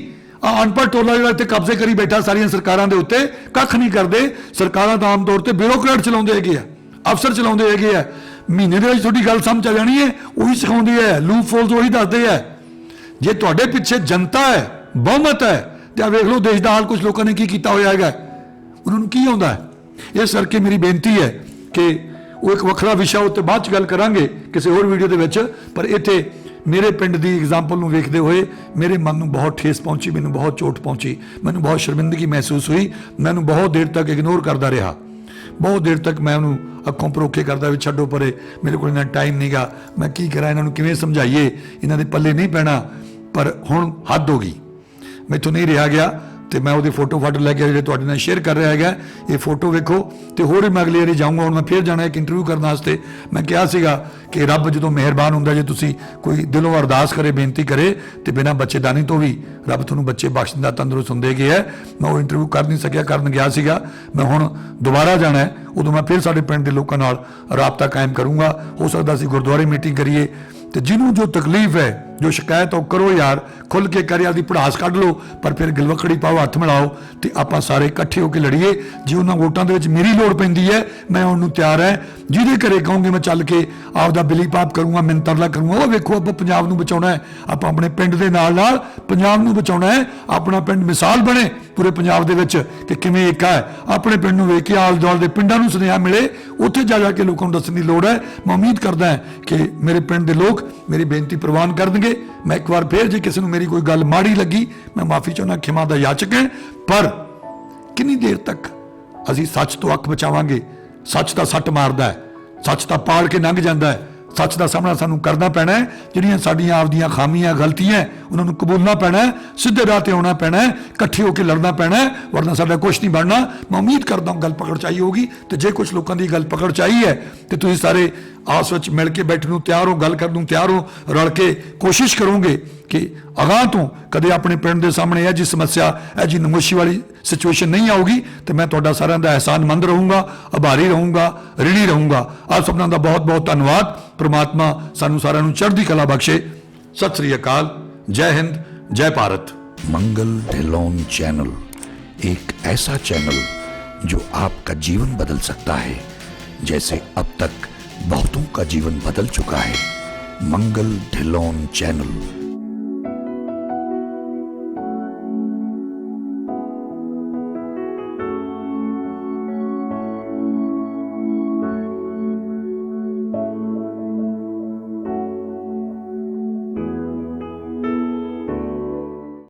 ਅਨਪੜ੍ਹ ਟੋਲਾ ਜਿਹੜਾ ਇੱਥੇ ਕਬਜ਼ੇ ਕਰੀ ਬੈਠਾ ਸਾਰੀਆਂ ਸਰਕਾਰਾਂ ਦੇ ਉੱਤੇ, ਕੱਖ ਨਹੀਂ ਕਰਦੇ। ਸਰਕਾਰਾਂ ਤਾਂ ਆਮ ਤੌਰ ਤੇ ਬਿਊਰੋਕਰੇਟ ਚਲਾਉਂਦੇ ਹੈਗੇ ਆ, ਅਫਸਰ ਚਲਾਉਂਦੇ ਹੈਗੇ ਆ। ਮਹੀਨੇ ਦੇ ਵਿੱਚ ਤੁਹਾਡੀ ਗੱਲ ਸਮਝ ਆ ਜਾਣੀ ਹੈ, ਉਹੀ ਸਿਖਾਉਂਦੇ ਹੈ, ਲੂਪ ਫੋਲਸ ਉਹੀ ਦੱਸਦੇ ਹੈ। ਜੇ ਤੁਹਾਡੇ ਪਿੱਛੇ ਜਨਤਾ ਹੈ, ਬਹੁਮਤ ਹੈ, ਤੇ ਆ ਵੇਖ ਲਓ ਦੇਸ਼ ਦਾ ਹਾਲ, ਕੁਝ ਲੋਕਾਂ ਨੇ ਕੀ ਕੀਤਾ ਹੋਇਆ ਹੈਗਾ, ਉਹਨਾਂ ਨੂੰ ਕੀ ਆਉਂਦਾ ਹੈ। ਇਸ ਕਰਕੇ ਮੇਰੀ ਬੇਨਤੀ ਹੈ ਕਿ ਉਹ ਇੱਕ ਵੱਖਰਾ ਵਿਸ਼ਾ ਉੱਤੇ ਬਾਅਦ 'ਚ ਗੱਲ ਕਰਾਂਗੇ ਕਿਸੇ ਹੋਰ ਵੀਡੀਓ ਦੇ ਵਿੱਚ। ਪਰ ਇੱਥੇ ਮੇਰੇ ਪਿੰਡ ਦੀ ਐਗਜ਼ਾਮਪਲ ਨੂੰ ਵੇਖਦੇ ਹੋਏ ਮੇਰੇ ਮਨ ਨੂੰ ਬਹੁਤ ਠੇਸ ਪਹੁੰਚੀ, ਮੈਨੂੰ ਬਹੁਤ ਚੋਟ ਪਹੁੰਚੀ, ਮੈਨੂੰ ਬਹੁਤ ਸ਼ਰਮਿੰਦਗੀ ਮਹਿਸੂਸ ਹੋਈ। ਮੈਨੂੰ ਬਹੁਤ ਦੇਰ ਤੱਕ ਇਗਨੋਰ ਕਰਦਾ ਰਿਹਾ, ਬਹੁਤ ਦੇਰ ਤੱਕ ਮੈਂ ਉਹਨੂੰ ਅੱਖੋਂ ਪਰੋਖੇ ਕਰਦਾ ਵੀ ਛੱਡੋ ਪਰੇ, ਮੇਰੇ ਕੋਲ ਇੰਨਾ ਟਾਈਮ ਨਹੀਂਗਾ, ਮੈਂ ਕੀ ਕਰਾਂ, ਇਹਨਾਂ ਨੂੰ ਕਿਵੇਂ ਸਮਝਾਈਏ, ਇਹਨਾਂ ਦੇ ਪੱਲੇ ਨਹੀਂ ਪੈਣਾ। ਪਰ ਹੁਣ ਹੱਦ ਹੋ ਗਈ, ਮੈਥੋਂ ਨਹੀਂ ਰਿਹਾ ਗਿਆ ਤੇ ਮੈਂ ਉਹਦੀ ਫੋਟੋ ਫਾਟੋ ਲੈ ਕੇ ਜਿਹੜੇ ਤੁਹਾਡੇ ਨਾਲ ਸ਼ੇਅਰ ਕਰ ਰਿਹਾ ਹੈਗਾ। ਇਹ ਫੋਟੋ ਵੇਖੋ ਤੇ ਹੋਰ ਵੀ ਮੈਂ ਅਗਲੀ ਵਾਰੀ ਜਾਊਂਗਾ। ਹੁਣ ਮੈਂ ਫਿਰ ਜਾਣਾ ਇੱਕ ਇੰਟਰਵਿਊ ਕਰਨ ਵਾਸਤੇ। ਮੈਂ ਕਿਹਾ ਸੀਗਾ ਕਿ ਰੱਬ ਜਦੋਂ ਮਿਹਰਬਾਨ ਹੁੰਦਾ, ਜੇ ਤੁਸੀਂ ਕੋਈ ਦਿਲੋਂ ਅਰਦਾਸ ਕਰੇ, ਬੇਨਤੀ ਕਰੇ ਤੇ ਬਿਨਾਂ ਬੱਚੇਦਾਨੀ ਤੋਂ ਵੀ ਰੱਬ ਤੁਹਾਨੂੰ ਬੱਚੇ ਬਖਸ਼ ਦਿੰਦਾ, ਤੰਦਰੁਸਤ ਹੁੰਦੇ ਗਏ ਹੈ। ਮੈਂ ਉਹ ਇੰਟਰਵਿਊ ਕਰ ਨਹੀਂ ਸਕਿਆ, ਕਰਨ ਗਿਆ ਸੀਗਾ। ਮੈਂ ਹੁਣ ਦੁਬਾਰਾ ਜਾਣਾ ਹੈ, ਉਦੋਂ ਮੈਂ ਫਿਰ ਸਾਡੇ ਪਿੰਡ ਦੇ ਲੋਕਾਂ ਨਾਲ ਰਾਬਤਾ ਕਾਇਮ ਕਰੂੰਗਾ। ਹੋ ਸਕਦਾ ਅਸੀਂ ਗੁਰਦੁਆਰੇ ਮੀਟਿੰਗ ਕਰੀਏ ਤੇ ਜਿਹਨੂੰ ਜੋ ਤਕਲੀਫ ਹੈ जो शिकायत है करो यार, खुल के कर, यार दी भड़ास कढ़ लो, पर फिर गलवकड़ी पाओ, हथ मिलाओ तो आपां सारे इकट्ठे होकर लड़ीए। जे उन्हां वोटां दे विच मेरी लोड़ पैंदी है, मैं उन्होंने तैयार है, जिहदे घरे कहोगे मैं चल के आपदा बिली पाप करूँगा, मिन्नतरला करूँगा। वो वेखो आपां पंजाब नूं बचाउणा है, आपां अपने पिंड दे नाल नाल पंजाब नूं बचाउणा है। अपना पिंड मिसाल बने पूरे पंजाब दे विच कि किवें एका है। अपने पिंड नूं वेख के आल दुआल दे पिंडां नूं सुनेहा मिले, उत्थे जा के लोकां नूं दस्सण दी लोड़ है। मैं उम्मीद करदा है कि मेरे पिंड दे लोग मेरी बेनती प्रवान कर देंगे। मैं एक बार फिर जे किसी नूं मेरी कोई गल माड़ी लगी, मैं माफ़ी चाहुंदा, खिमा दा याचक है। पर कितनी देर तक असीं सच तो अख बचावांगे? सच तां सੱਟ मारदा है, सच तां पाड़ के लंघ जांदा है। सच का सामना सानू करना पैना है। जिहड़ियां साडीआं आपदियां खामियां गलतियां उन्होंने कबूलना पैना है, सीधे राह ते आउणा पैना है, इकट्ठे होकर लड़ना पैना है, वरना साडा कुछ नहीं बनना। मैं उम्मीद करदा हूं गल पकड़ च आई होगी। तो जे कुछ लोगों की गल पकड़ च आई है तो तुसीं सारे आपस विच मिल के बैठण नूं तैयार हो, गल करन नूं तैयार हो, रल के कोशिश करोगे कि अगां तो कदे अपने पिंड दे सामने यह जी समस्या, यह जी नमोशी वाली सिचुएशन नहीं आऊगी। तो मैं तुहाडा सारिआं दा एहसानमंद रहूँगा, आभारी रहूँगा, ऋणी रहूँगा। आप सबनां दा बहुत बहुत धन्नवाद। परमात्मा सानू सारिआं नूं चढ़दी कला बख्शे। सत श्री अकाल, जय हिंद, जय भारत। मंगल ढिल्लोन चैनल एक ऐसा चैनल जो आपका जीवन बदल सकता है, जैसे अब तक बहुतों का जीवन बदल चुका है। मंगल ढिल्लोन चैनल।